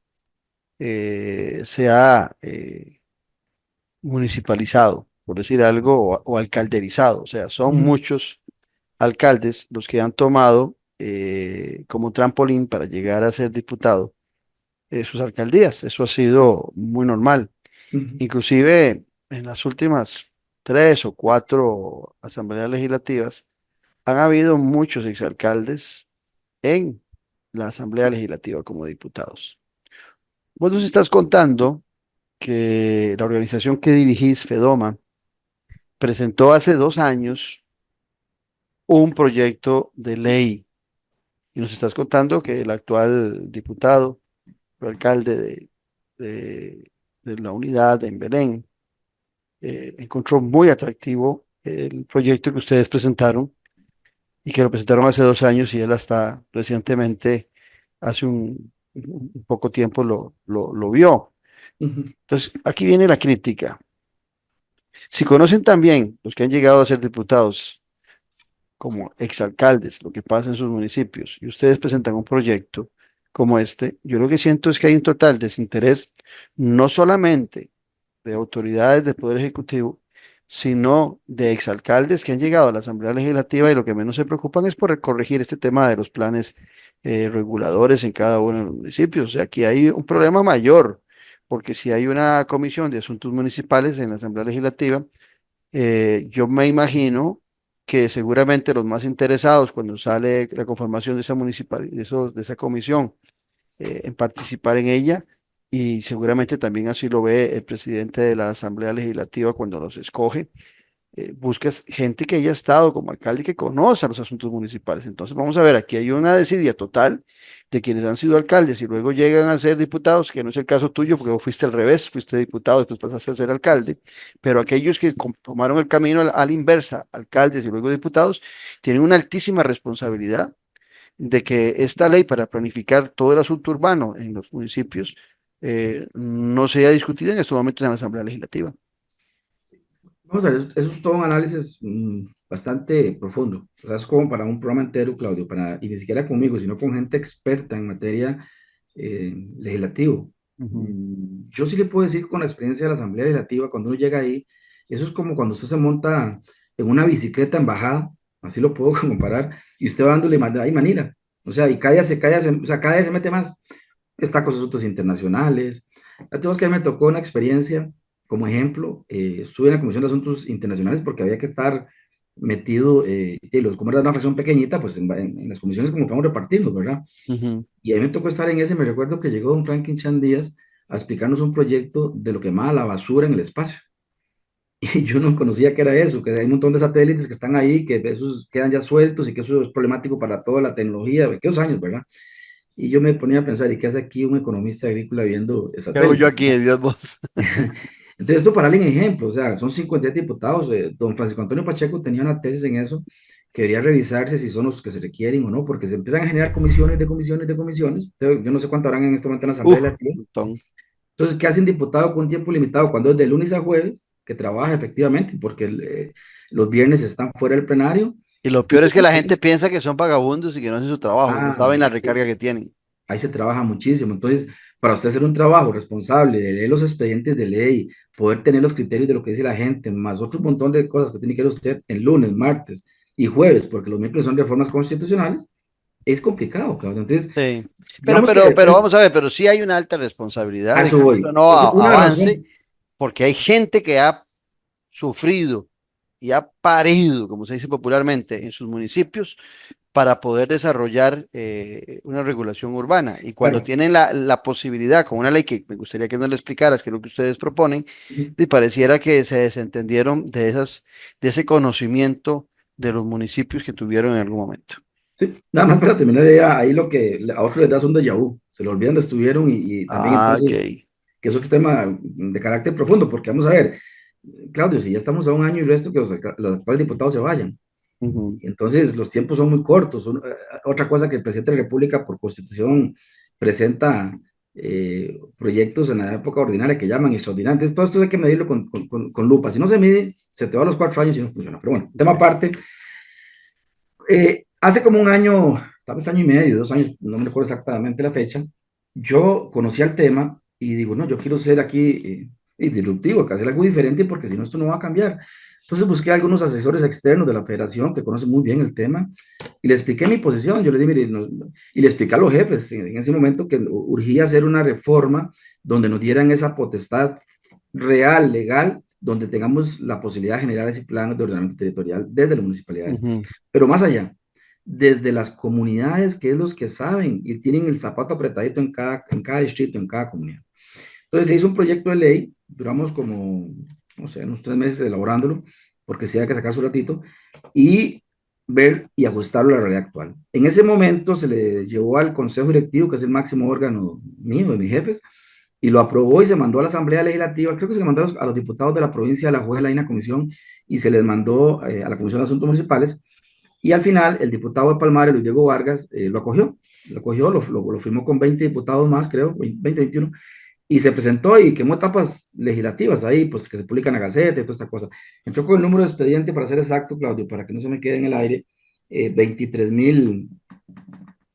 se ha municipalizado, por decir algo, o alcalderizado. O sea, son muchos alcaldes los que han tomado como trampolín para llegar a ser diputado sus alcaldías. Eso ha sido muy normal. Inclusive en las últimas 3 o 4 asambleas legislativas han habido muchos exalcaldes en la Asamblea Legislativa como diputados. Vos nos estás contando que la organización que dirigís, Fedoma, presentó hace 2 años un proyecto de ley y nos estás contando que el actual diputado o alcalde de la unidad en Belén encontró muy atractivo el proyecto que ustedes presentaron y que lo presentaron hace 2 años y él hasta recientemente, hace un poco tiempo, lo vio. Entonces, aquí viene la crítica. Si conocen también los que han llegado a ser diputados como exalcaldes, lo que pasa en sus municipios, y ustedes presentan un proyecto como este, yo lo que siento es que hay un total desinterés, no solamente de autoridades del Poder Ejecutivo, sino de exalcaldes que han llegado a la Asamblea Legislativa y lo que menos se preocupan es por corregir este tema de los planes reguladores en cada uno de los municipios. O sea, aquí hay un problema mayor, porque si hay una comisión de asuntos municipales en la Asamblea Legislativa, yo me imagino que seguramente los más interesados cuando sale la conformación de esa municipal, de esa comisión, en participar en ella, y seguramente también así lo ve el presidente de la Asamblea Legislativa cuando los escoge. Buscas gente que haya estado como alcalde y que conozca los asuntos municipales. Entonces, vamos a ver, aquí hay una desidia total de quienes han sido alcaldes y luego llegan a ser diputados, que no es el caso tuyo, porque vos fuiste al revés, fuiste diputado, después pasaste a ser alcalde, pero aquellos que tomaron el camino a la inversa, alcaldes y luego diputados, tienen una altísima responsabilidad de que esta ley para planificar todo el asunto urbano en los municipios no sea discutida en estos momentos en la Asamblea Legislativa. Vamos a ver, eso es todo un análisis bastante profundo. O sea, es como para un programa entero, Claudio, y ni siquiera conmigo, sino con gente experta en materia legislativo. Ujú. Yo sí le puedo decir que con la experiencia de la Asamblea Legislativa, cuando uno llega ahí, eso es como cuando usted se monta en una bicicleta en bajada, así lo puedo comparar, y usted va dándole ahí manila. O sea, y cállase, o sea, cada vez se mete más. Está con asuntos internacionales. Ya tenemos que me tocó una experiencia como ejemplo, estuve en la Comisión de Asuntos Internacionales porque había que estar metido, como era una fracción pequeñita, pues en las comisiones como vamos repartirnos, ¿verdad? Ujú. Y a mí me tocó estar en ese, me recuerdo que llegó don Franklin Chan Díaz a explicarnos un proyecto de lo que llamaba la basura en el espacio. Y yo no conocía que era eso, que hay un montón de satélites que están ahí, que esos quedan ya sueltos y que eso es problemático para toda la tecnología de aquellos años, ¿verdad? Y yo me ponía a pensar, ¿y qué hace aquí un economista agrícola viendo ¿Qué hago yo satélites? aquí, de Dios vos? Entonces, esto para darle un ejemplo, o sea, son 57 diputados. Don Francisco Antonio Pacheco tenía una tesis en eso, que debería revisarse si son los que se requieren o no, porque se empiezan a generar comisiones de comisiones de comisiones. Yo no sé cuánto habrán en este momento en la Asamblea Un Legislativa. montón. Entonces, ¿qué hace un diputado con un tiempo limitado cuando es de lunes a jueves, que trabaja efectivamente, porque los viernes están fuera del plenario? Y lo peor es que la gente piensa que son vagabundos y que no hacen su trabajo, no Ah, saben la recarga que tienen. ahí se trabaja muchísimo. Entonces, para usted hacer un trabajo responsable, de leer los expedientes de ley, poder tener los criterios de lo que dice la gente, más otro montón de cosas que tiene que ver usted en lunes, martes y jueves, porque los miércoles son reformas constitucionales, es complicado, Claudio. Entonces, Sí. digamos que Pero vamos a ver, pero sí hay una alta responsabilidad a de eso que esto voy. no Es una avance, razón. porque hay gente que ha sufrido y ha parido, como se dice popularmente, en sus municipios para poder desarrollar una regulación urbana. Y cuando Claro. tienen la posibilidad, con una ley que me gustaría que nos le explicaras, que es lo que ustedes proponen, y pareciera que se desentendieron de ese conocimiento de los municipios que tuvieron en algún momento. Sí, nada más para terminar ya, ahí lo que a otros les da son déjà vu, se lo olvidan de estuvieron y también Ah, ok. entonces, que es otro tema de carácter profundo, porque vamos a ver, Claudio, si ya estamos a un año y resto que los actuales diputados se vayan, Ujú, entonces los tiempos son muy cortos. Otra cosa que el presidente de la República por constitución presenta proyectos en la época ordinaria que llaman extraordinarios. Entonces, todo esto hay que medirlo con lupa. Si no se mide, se te va a los 4 años y no funciona. Pero bueno, tema aparte. Hace como un año, tal vez año y medio, 2 años, no me recuerdo exactamente la fecha, yo conocía el tema y digo, no, yo quiero ser aquí disruptivo, que hacer algo diferente porque si no esto no va a cambiar. Entonces busqué a algunos asesores externos de la federación que conocen muy bien el tema y le expliqué mi posición. Yo le dije, mire, y le expliqué a los jefes en ese momento que urgía hacer una reforma donde nos dieran esa potestad real, legal, donde tengamos la posibilidad de generar ese plan de ordenamiento territorial desde las municipalidades. ujú, Pero más allá, desde las comunidades, que es los que saben y tienen el zapato apretadito en cada distrito, en cada comunidad. Entonces se hizo un proyecto de ley, duramos como, no sé, unos 3 meses elaborándolo, porque sí hay que sacar su ratito, y ver y ajustarlo a la realidad actual. En ese momento se le llevó al Consejo Directivo, que es el máximo órgano mío, de mis jefes, y lo aprobó y se mandó a la Asamblea Legislativa, creo que se le mandó a los diputados de la provincia de Alajuela y una comisión, y se les mandó a la Comisión de Asuntos Municipales, y al final, el diputado de Palmares, Luis Diego Vargas, lo firmó con 20 diputados más, creo, 20, 21, y se presentó y quemó etapas legislativas ahí, pues que se publican en la Gaceta y toda esta cosa. Entró con el número de expediente, para ser exacto, Claudio, para que no se me quede en el aire, 23,000,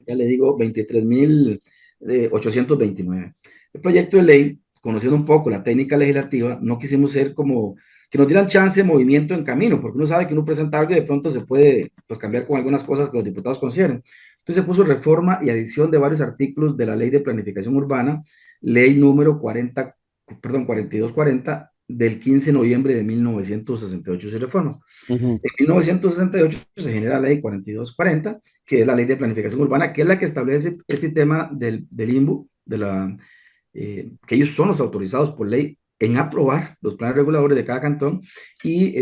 ya le digo, 23,829. El proyecto de ley, conociendo un poco la técnica legislativa, no quisimos ser como que nos dieran chance de movimiento en camino, porque uno sabe que uno presenta algo y de pronto se puede pues, cambiar con algunas cosas que los diputados consideren. Entonces se puso reforma y adición de varios artículos de la Ley de Planificación Urbana, ley número 4240 del 15 de noviembre de 1968 y reformas. ujú, En 1968 se genera la ley 4240, que es la ley de planificación urbana, que es la que establece este tema del INBU, que ellos son los autorizados por ley en aprobar los planes reguladores de cada cantón y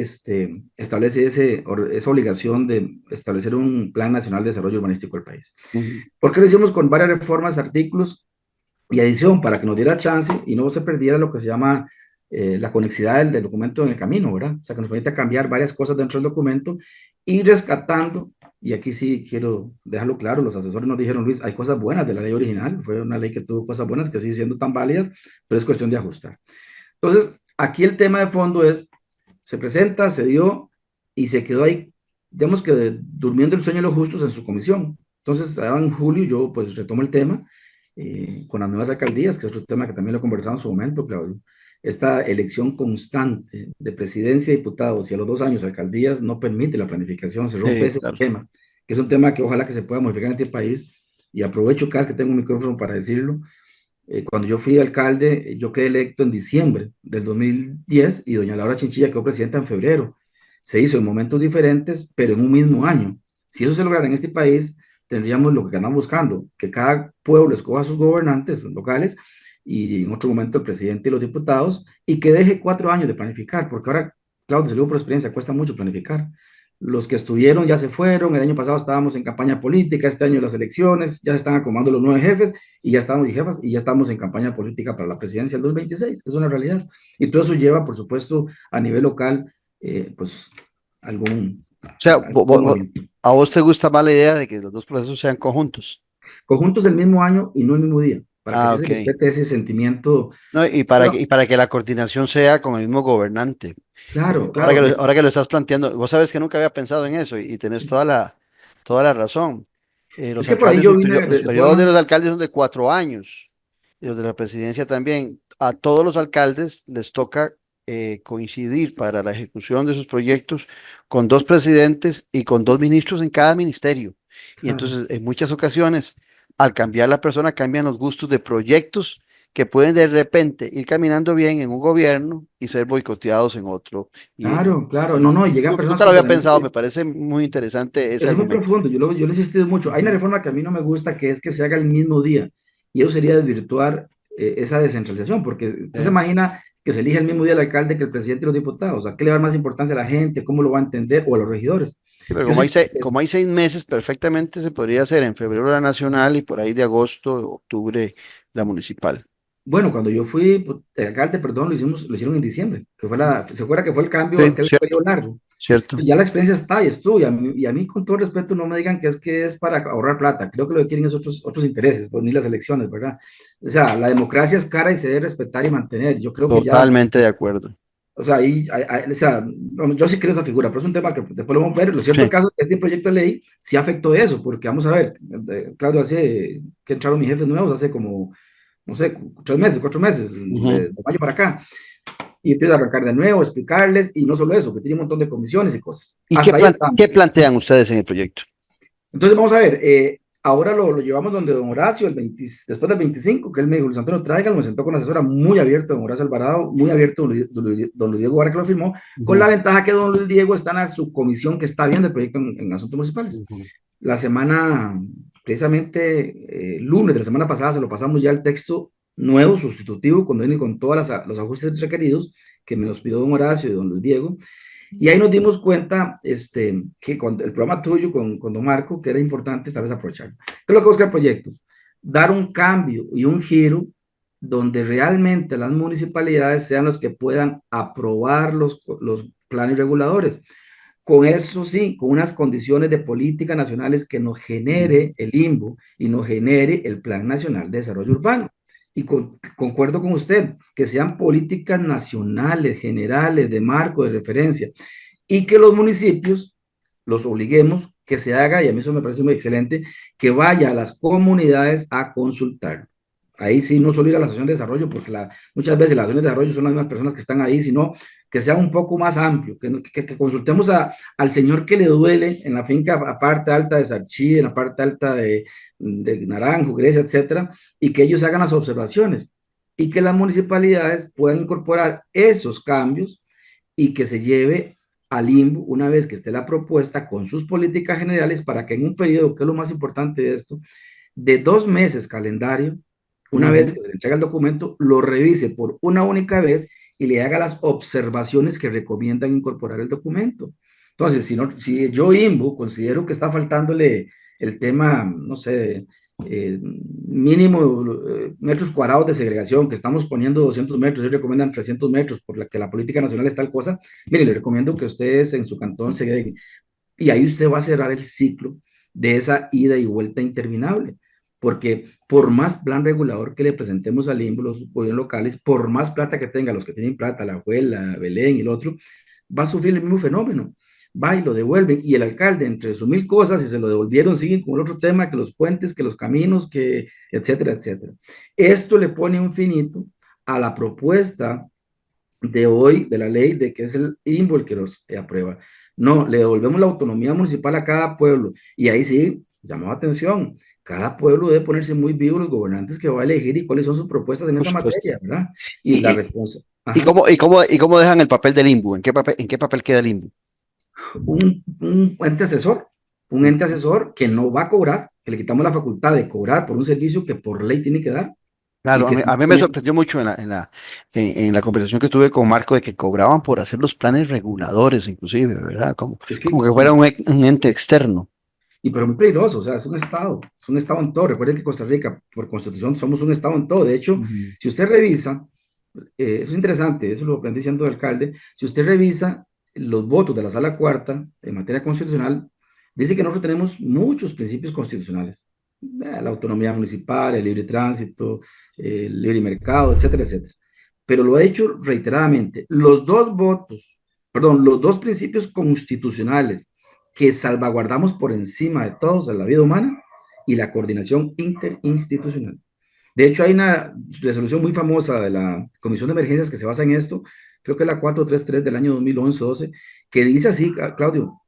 establece esa obligación de establecer un plan nacional de desarrollo urbanístico del país. ujú. ¿Por qué lo hicimos con varias reformas, artículos y adición? Para que nos diera chance y no se perdiera lo que se llama la conexidad del documento en el camino, ¿verdad? O sea, que nos permite cambiar varias cosas dentro del documento y rescatando, y aquí sí quiero dejarlo claro, los asesores nos dijeron, Luis, hay cosas buenas de la ley original, fue una ley que tuvo cosas buenas que siguen siendo tan válidas, pero es cuestión de ajustar. Entonces, aquí el tema de fondo es, se presenta, se dio y se quedó ahí, digamos que durmiendo el sueño de los justos en su comisión. Entonces, ahora en julio yo pues retomo el tema con las nuevas alcaldías, que es otro tema que también lo conversamos en su momento, Claudio. Esta elección constante de presidencia y diputados y a los 2 años alcaldías no permite la planificación, se rompe Sí, ese claro. esquema, que es un tema que ojalá que se pueda modificar en este país y aprovecho cada vez que tengo un micrófono para decirlo. Cuando yo fui alcalde, yo quedé electo en diciembre del 2010 y doña Laura Chinchilla quedó presidenta en febrero. se hizo en momentos diferentes, pero en un mismo año. Si eso se lograra en este país, tendríamos lo que andamos buscando, que cada pueblo escoja a sus gobernantes locales y en otro momento el presidente y los diputados, y que deje 4 años de planificar, porque ahora, Claudio, se lo digo por experiencia, cuesta mucho planificar. Los que estuvieron ya se fueron, el año pasado estábamos en campaña política, este año las elecciones, ya se están acomodando los nuevos jefes y ya estamos y jefas y ya estamos en campaña política para la presidencia del 2026, es una realidad. Y todo eso lleva, por supuesto, a nivel local, pues algún, O sea, algún movimiento. ¿a vos te gusta más la idea de que los dos procesos sean conjuntos? Conjuntos del mismo año y no el mismo día, para que Ah, sí se ok. respete ese sentimiento. No, y para que la coordinación sea con el mismo gobernante. Claro, claro. Ahora que lo estás planteando, vos sabes que nunca había pensado en eso y tenés toda la razón. Es que por ahí yo vine Los de periodos de forma. los alcaldes son de 4 años y los de la presidencia también. A todos los alcaldes les toca coincidir para la ejecución de sus proyectos con 2 presidentes y con 2 ministros en cada ministerio. Y Claro. entonces, en muchas ocasiones, al cambiar la persona, cambian los gustos de proyectos que pueden de repente ir caminando bien en un gobierno y ser boicoteados en otro. Y Claro, claro. No, no, y llegan personas nunca lo con había pensado, me diferentes. parece muy interesante ese Es muy argumento. profundo, yo le he insistido mucho. Hay una reforma que a mí no me gusta, que es que se haga el mismo día. Y eso sería desvirtuar esa descentralización, porque usted se Eh, imagina que se elige el mismo día el alcalde que el presidente y los diputados. ¿A qué le va a dar más importancia a la gente? ¿Cómo lo va a entender? O a los regidores. sí, pero Yo sí, como hay 6 meses, perfectamente se podría hacer en febrero la nacional y por ahí de agosto, octubre la municipal. bueno, cuando yo fui pues, alcalde, perdón, lo hicieron en diciembre, que fue se acuerda que fue el cambio, Sí, aquel cierto, periodo largo. cierto. Ya la experiencia está y estuvo, y a mí con todo respeto no me digan que es para ahorrar plata, creo que lo que quieren es otros intereses, pues ni las elecciones, ¿verdad? O sea, la democracia es cara y se debe respetar y mantener, yo creo que ya, Totalmente de acuerdo. o sea, o sea, yo sí creo esa figura, pero es un tema que después lo vamos a ver, lo cierto Sí. el caso es que este proyecto de ley sí afectó eso, porque vamos a ver, Claudio, hace que entraron mis jefes nuevos, hace como, no sé, 3 meses, 4 meses, Ujú. de mayo para acá, y entonces arrancar de nuevo, explicarles, y no solo eso, que tiene un montón de comisiones y cosas. ¿Y Hasta ahí qué estamos. plantean ustedes en el proyecto? Entonces vamos a ver, ahora lo llevamos donde don Horacio, después del 25, que él me dijo, Luis Antonio, tráigalo, me sentó con una asesora muy abierto, don Horacio Alvarado, muy abierto, don Luis Diego ahora que lo firmó, con la Ujú, ventaja que don Luis Diego está en la subcomisión que está viendo el proyecto en asuntos municipales. ujú. La semana, precisamente, lunes de la semana pasada, se lo pasamos ya el texto nuevo, sustitutivo, cuando viene con todos los ajustes requeridos, que me los pidió don Horacio y don Luis Diego, y ahí nos dimos cuenta que con el programa tuyo con don Marco, que era importante tal vez aprovecharlo. ¿Qué es lo que busca el proyecto? Dar un cambio y un giro donde realmente las municipalidades sean los que puedan aprobar los planes reguladores. Con eso sí, con unas condiciones de políticas nacionales que nos genere el INBU y nos genere el Plan Nacional de Desarrollo Urbano. Y concuerdo con usted, que sean políticas nacionales, generales, de marco, de referencia, y que los municipios los obliguemos que se haga, y a mí eso me parece muy excelente, que vaya a las comunidades a consultar. Ahí sí, no solo ir a la asociación de desarrollo, porque muchas veces las asociaciones de desarrollo son las mismas personas que están ahí, sino que sea un poco más amplio, que consultemos al señor que le duele en la finca, a parte alta de Sarchí, en la parte alta de Naranjo, Grecia, etcétera, y que ellos hagan las observaciones y que las municipalidades puedan incorporar esos cambios y que se lleve al INBU una vez que esté la propuesta con sus políticas generales para que en un periodo, que es lo más importante de esto, de 2 meses calendario, una vez Ujú. que se le entrega el documento, lo revise por una única vez y le haga las observaciones que recomiendan incorporar el documento. Entonces, si yo INBU considero que está faltándole el tema, no sé, mínimo metros cuadrados de segregación, que estamos poniendo 200 metros, ellos recomiendan 300 metros, por la que la política nacional es tal cosa, mire, le recomiendo que ustedes en su cantón segreguen. Y ahí usted va a cerrar el ciclo de esa ida y vuelta interminable, porque por más plan regulador que le presentemos al INBU, los gobiernos locales, por más plata que tengan los que tienen plata, la abuela, Belén y el otro, va a sufrir el mismo fenómeno. Va y lo devuelven, y el alcalde, entre sus mil cosas, y se lo devolvieron, siguen con el otro tema, que los puentes, que los caminos, que etcétera, etcétera. Esto le pone un finito a la propuesta de hoy de la ley de que es el INBU el que los aprueba. No, le devolvemos la autonomía municipal a cada pueblo, y ahí sí, llamó la atención, cada pueblo debe ponerse muy vivo los gobernantes que va a elegir y cuáles son sus propuestas en Por esa supuesto. materia, ¿verdad? Y la ¿Y, respuesta, ajá. y cómo dejan el papel del limbo? En qué papel queda el limbo? un ente asesor que no va a cobrar, que le quitamos la facultad de cobrar por un servicio que por ley tiene que dar y Claro, que a mí me sorprendió mucho en la conversación que tuve con Marco de que cobraban por hacer los planes reguladores, inclusive, ¿verdad? es Como que, que fuera un ente externo. y pero muy peligroso, o sea, es un estado en todo. Recuerden que Costa Rica, por constitución, somos un estado en todo. De hecho, Ujú. si usted revisa, eso es interesante, eso lo aprendí siendo alcalde, si usted revisa los votos de la Sala Cuarta en materia constitucional, dice que nosotros tenemos muchos principios constitucionales. La autonomía municipal, el libre tránsito, el libre mercado, etcétera, etcétera. Pero lo ha hecho reiteradamente. Los dos principios constitucionales que salvaguardamos por encima de todos en la vida humana y la coordinación interinstitucional. De hecho, hay una resolución muy famosa de la Comisión de Emergencias que se basa en esto, creo que es la 433 del año 2011-12, que dice así, Claudio,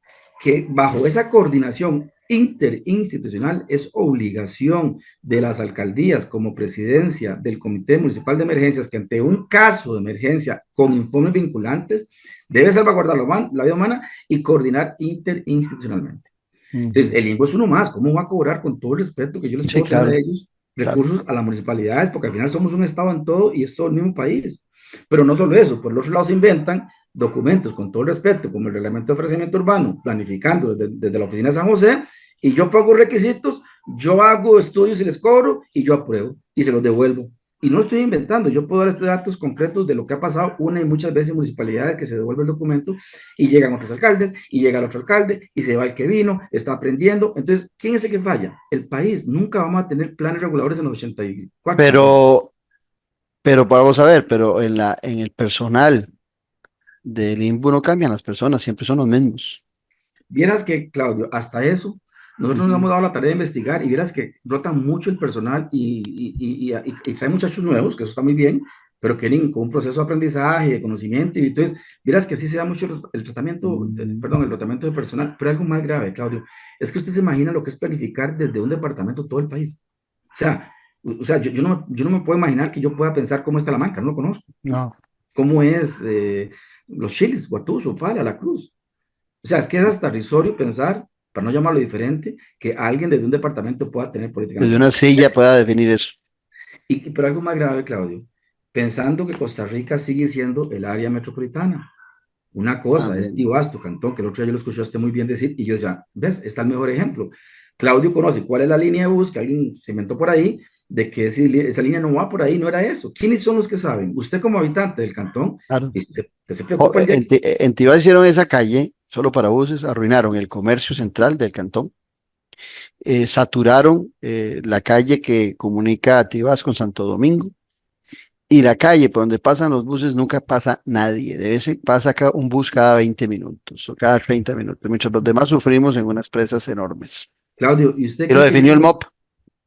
que bajo esa coordinación interinstitucional es obligación de las alcaldías como presidencia del Comité Municipal de Emergencias que ante un caso de emergencia con informes vinculantes debe salvaguardar la vida humana y coordinar interinstitucionalmente. Entonces, Ujú. el INGO es uno más. ¿Cómo va a cobrar con todo el respeto que yo les Sí, puedo tener a claro, ellos claro. recursos a las municipalidades? Porque al final somos un estado en todo y es todo el mismo país. Pero no solo eso, por el otro lado se inventan documentos con todo el respeto, como el reglamento de ofrecimiento urbano, planificando desde la oficina de San José, y yo pago requisitos, yo hago estudios y les cobro, y yo apruebo, y se los devuelvo. Y no estoy inventando, yo puedo dar datos concretos de lo que ha pasado una y muchas veces en municipalidades que se devuelve el documento y llegan otros alcaldes y llega el otro alcalde y se va el que vino, está aprendiendo. Entonces, ¿quién es el que falla? El país. Nunca vamos a tener planes reguladores en los 84. Pero, pero vamos a ver, pero en el personal del INBU no cambian las personas, siempre son los mismos. Vieras que, Claudio, hasta eso, nosotros nos Ujú. hemos dado la tarea de investigar y vieras que rota mucho el personal y trae muchachos nuevos, que eso está muy bien, pero que vienen con un proceso de aprendizaje, de conocimiento, y entonces, vieras que así se da mucho el tratamiento, perdón, el tratamiento de personal, pero algo más grave, Claudio, es que usted se imagina lo que es planificar desde un departamento todo el país. Yo no me puedo imaginar que yo pueda pensar cómo está la Manca, no lo conozco. No. ¿Cómo es los Chiles, Guatuso, Pala, La Cruz? O sea, es que es hasta risorio pensar, para no llamarlo diferente, que alguien desde un departamento pueda tener Desde políticamente. una silla pueda definir eso. Pero algo más grave, Claudio, pensando que Costa Rica sigue siendo el área metropolitana. Una cosa es También. Tío Asto, Cantón, que el otro día yo lo escuchaste muy bien decir, y yo decía, ¿ves? Está el mejor ejemplo. Claudio conoce cuál es la línea de bus que alguien se inventó por ahí, de que esa línea no va por ahí, no era eso. ¿Quiénes son los que saben? Usted como habitante del cantón, Claro. y se preocupa el día que... En Tibás hicieron esa calle solo para buses, arruinaron el comercio central del cantón, saturaron la calle que comunica a Tibás con Santo Domingo y la calle por donde pasan los buses nunca pasa nadie. Pasa acá un bus cada 20 minutos o cada 30 minutos, mientras los demás sufrimos en unas presas enormes. Claudio, ¿y usted Y lo cree que yo definió el como, MOP,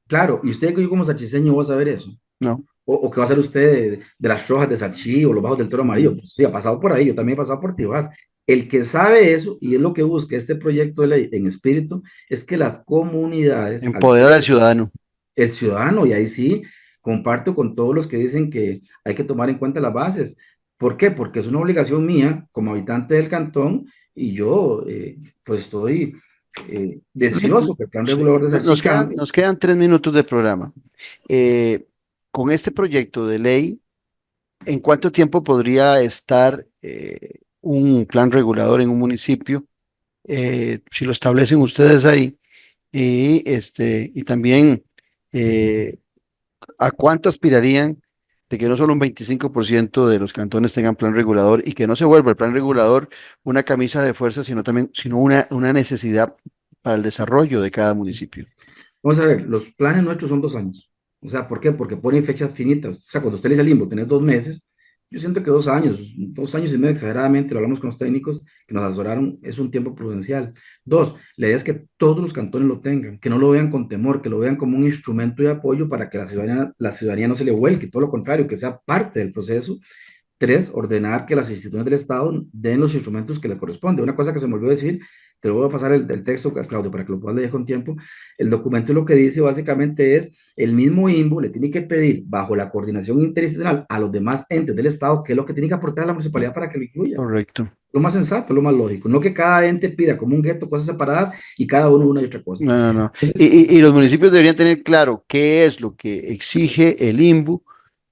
claro, y usted que yo como sachiseño voy a saber eso? ¿no? O qué va a hacer usted de las Rojas de Salchí o los Bajos del Toro Amarillo? Pues sí, ha pasado por ahí, yo también he pasado por Tibás. El que sabe eso, y es lo que busca este proyecto de ley en espíritu, es que las comunidades, al Empoderar ser al ciudadano. el ciudadano, y ahí sí, comparto con todos los que dicen que hay que tomar en cuenta las bases. ¿Por qué? Porque es una obligación mía como habitante del cantón y yo pues estoy deseoso que el plan Sí. regulador de Salchí cambie. Nos quedan 3 minutos de programa. Eh, con este proyecto de ley, ¿en cuánto tiempo podría estar un plan regulador en un municipio? Si lo establecen ustedes ahí. Y también, eh, ¿a cuánto aspirarían de que no solo un 25% de los cantones tengan plan regulador y que no se vuelva el plan regulador una camisa de fuerza, sino una necesidad para el desarrollo de cada municipio? Vamos a ver, los planes nuestros son 2 años. O sea, ¿por qué? Porque ponen fechas finitas. O sea, cuando usted le dice al limbo, tenés 2 meses, yo siento que 2 años, 2 años y medio exageradamente, lo hablamos con los técnicos que nos asesoraron, es un tiempo prudencial. Dos, la idea es que todos los cantones lo tengan, que no lo vean con temor, que lo vean como un instrumento de apoyo para que la ciudadanía no se le vuelque, todo lo contrario, que sea parte del proceso. Tres, ordenar que las instituciones del Estado den los instrumentos que le corresponden. Una cosa que se me olvidó decir, te lo voy a pasar el texto, Claudio, para que lo puedas leer con tiempo. El documento lo que dice básicamente es, el mismo INVU le tiene que pedir, bajo la coordinación interinstitucional, a los demás entes del Estado, qué es lo que tiene que aportar a la municipalidad para que lo incluya. Correcto. Lo más sensato, lo más lógico. No que cada ente pida como un gueto cosas separadas y cada uno una y otra cosa. No. Y los municipios deberían tener claro qué es lo que exige el INVU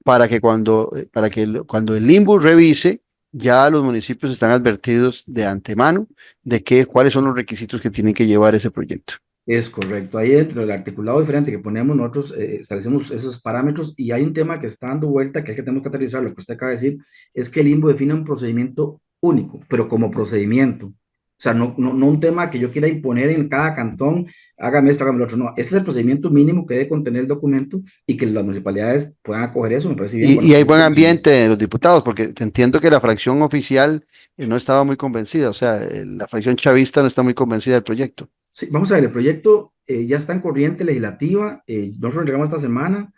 para que cuando el INVU revise, ya los municipios están advertidos de antemano de cuáles son los requisitos que tienen que llevar ese proyecto. Es correcto. Ahí dentro del articulado diferente que ponemos, nosotros establecemos esos parámetros y hay un tema que está dando vuelta que es que tenemos que aterrizar, lo que usted acaba de decir, es que el INVU define un procedimiento único, pero como procedimiento. O sea, no un tema que yo quiera imponer en cada cantón, hágame esto, hágame lo otro. No, ese es el procedimiento mínimo que debe contener el documento y que las municipalidades puedan acoger eso, me parece bien. Y hay buen ambiente de los diputados, porque te entiendo que la fracción oficial no estaba muy convencida, o sea, la fracción chavista no está muy convencida del proyecto. Sí, vamos a ver, el proyecto ya está en corriente legislativa, nosotros lo entregamos esta semana.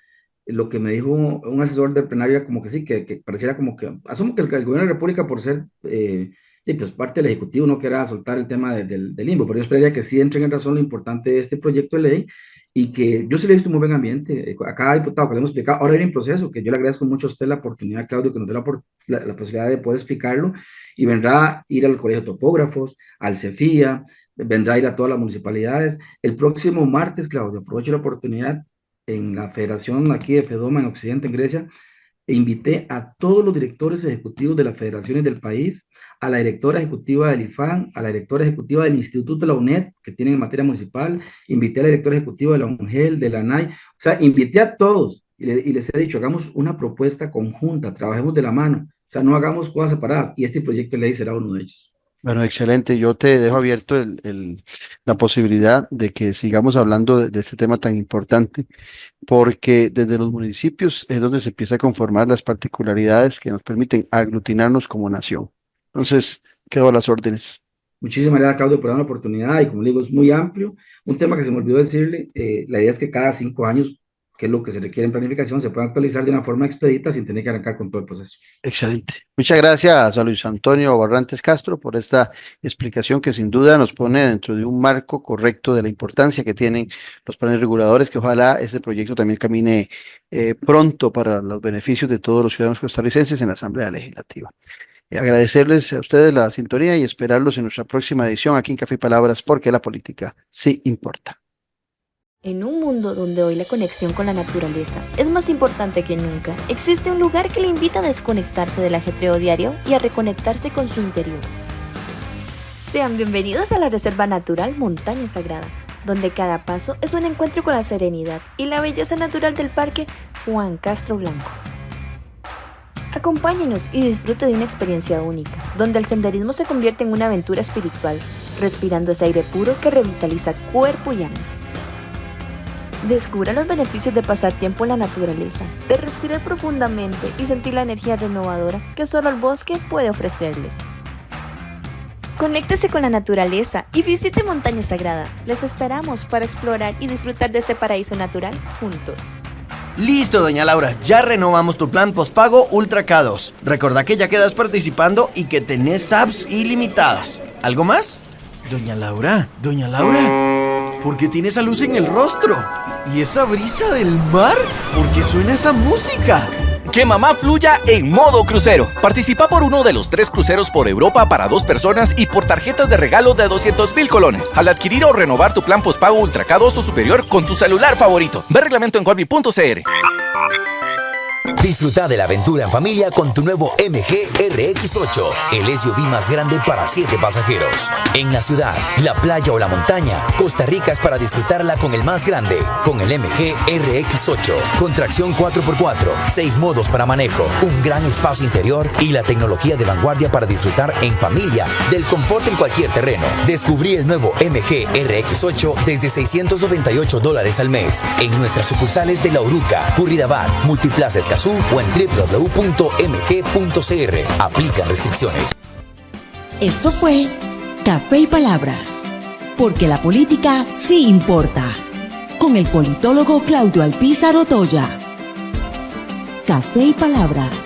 Lo que me dijo un asesor del plenario era como que sí, que pareciera como que, asumo que el gobierno de la República, por ser pues parte del Ejecutivo, no quiera soltar el tema del INVU, pero yo esperaría que sí entren en razón lo importante de este proyecto de ley y que yo sí le he visto un muy buen ambiente. A cada diputado que le hemos explicado, ahora viene en proceso, que yo le agradezco mucho a usted la oportunidad, Claudio, que nos dé la posibilidad de poder explicarlo, y vendrá a ir al Colegio de Topógrafos, al CEFIA, vendrá a ir a todas las municipalidades. El próximo martes, Claudio, aprovecho la oportunidad en la federación aquí de FEDOMA en Occidente, en Grecia, e invité a todos los directores ejecutivos de las federaciones del país, a la directora ejecutiva del IFAN, a la directora ejecutiva del Instituto de la UNED, que tienen en materia municipal, invité a la directora ejecutiva de la UNGEL, de la ANAI, o sea, invité a todos y les he dicho, hagamos una propuesta conjunta, trabajemos de la mano, o sea, no hagamos cosas separadas, y este proyecto de ley será uno de ellos. Bueno, excelente. Yo te dejo abierto la posibilidad de que sigamos hablando de este tema tan importante, porque desde los municipios es donde se empieza a conformar las particularidades que nos permiten aglutinarnos como nación. Entonces, quedo a las órdenes. Muchísimas gracias, Claudio, por dar la oportunidad y como le digo, es muy amplio. Un tema que se me olvidó decirle, la idea es que cada 5 años, que es lo que se requiere en planificación, se pueda actualizar de una forma expedita sin tener que arrancar con todo el proceso. Excelente. Muchas gracias a Luis Antonio Barrantes Castro por esta explicación que sin duda nos pone dentro de un marco correcto de la importancia que tienen los planes reguladores, que ojalá este proyecto también camine pronto para los beneficios de todos los ciudadanos costarricenses en la Asamblea Legislativa. Agradecerles a ustedes la sintonía y esperarlos en nuestra próxima edición aquí en Café y Palabras, porque la política sí importa. En un mundo donde hoy la conexión con la naturaleza es más importante que nunca, existe un lugar que le invita a desconectarse del ajetreo diario y a reconectarse con su interior. Sean bienvenidos a la Reserva Natural Montaña Sagrada, donde cada paso es un encuentro con la serenidad y la belleza natural del Parque Juan Castro Blanco. Acompáñenos y disfrute de una experiencia única, donde el senderismo se convierte en una aventura espiritual, respirando ese aire puro que revitaliza cuerpo y alma. Descubra los beneficios de pasar tiempo en la naturaleza, de respirar profundamente y sentir la energía renovadora que solo el bosque puede ofrecerle. Conéctese con la naturaleza y visite Montaña Sagrada. Les esperamos para explorar y disfrutar de este paraíso natural juntos. Listo, doña Laura, ya renovamos tu plan postpago Ultra K2. Recordá que ya quedas participando y que tenés apps ilimitadas. ¿Algo más? Doña Laura, ¿por qué tiene esa luz en el rostro? ¿Y esa brisa del mar? ¿Por qué suena esa música? Que mamá fluya en modo crucero. Participa por uno de los 3 cruceros por Europa para 2 personas y por tarjetas de regalo de 200,000 colones al adquirir o renovar tu plan postpago Ultra K2 o superior con tu celular favorito. Ve reglamento en colby.cr. Disfruta de la aventura en familia con tu nuevo MG RX8, el SUV más grande para 7 pasajeros. En la ciudad, la playa o la montaña, Costa Rica es para disfrutarla con el más grande, con el MG RX8, con tracción 4x4, 6 modos para manejo, un gran espacio interior y la tecnología de vanguardia para disfrutar en familia del confort en cualquier terreno. Descubrí el nuevo MG RX8 desde $698 al mes en nuestras sucursales de La Uruca, Curridabat, Multiplaza Escazú o en www.mg.cr. Aplican restricciones. Esto fue Café y Palabras, porque la política sí importa, con el politólogo Claudio Alpizar Otoya. Café y Palabras.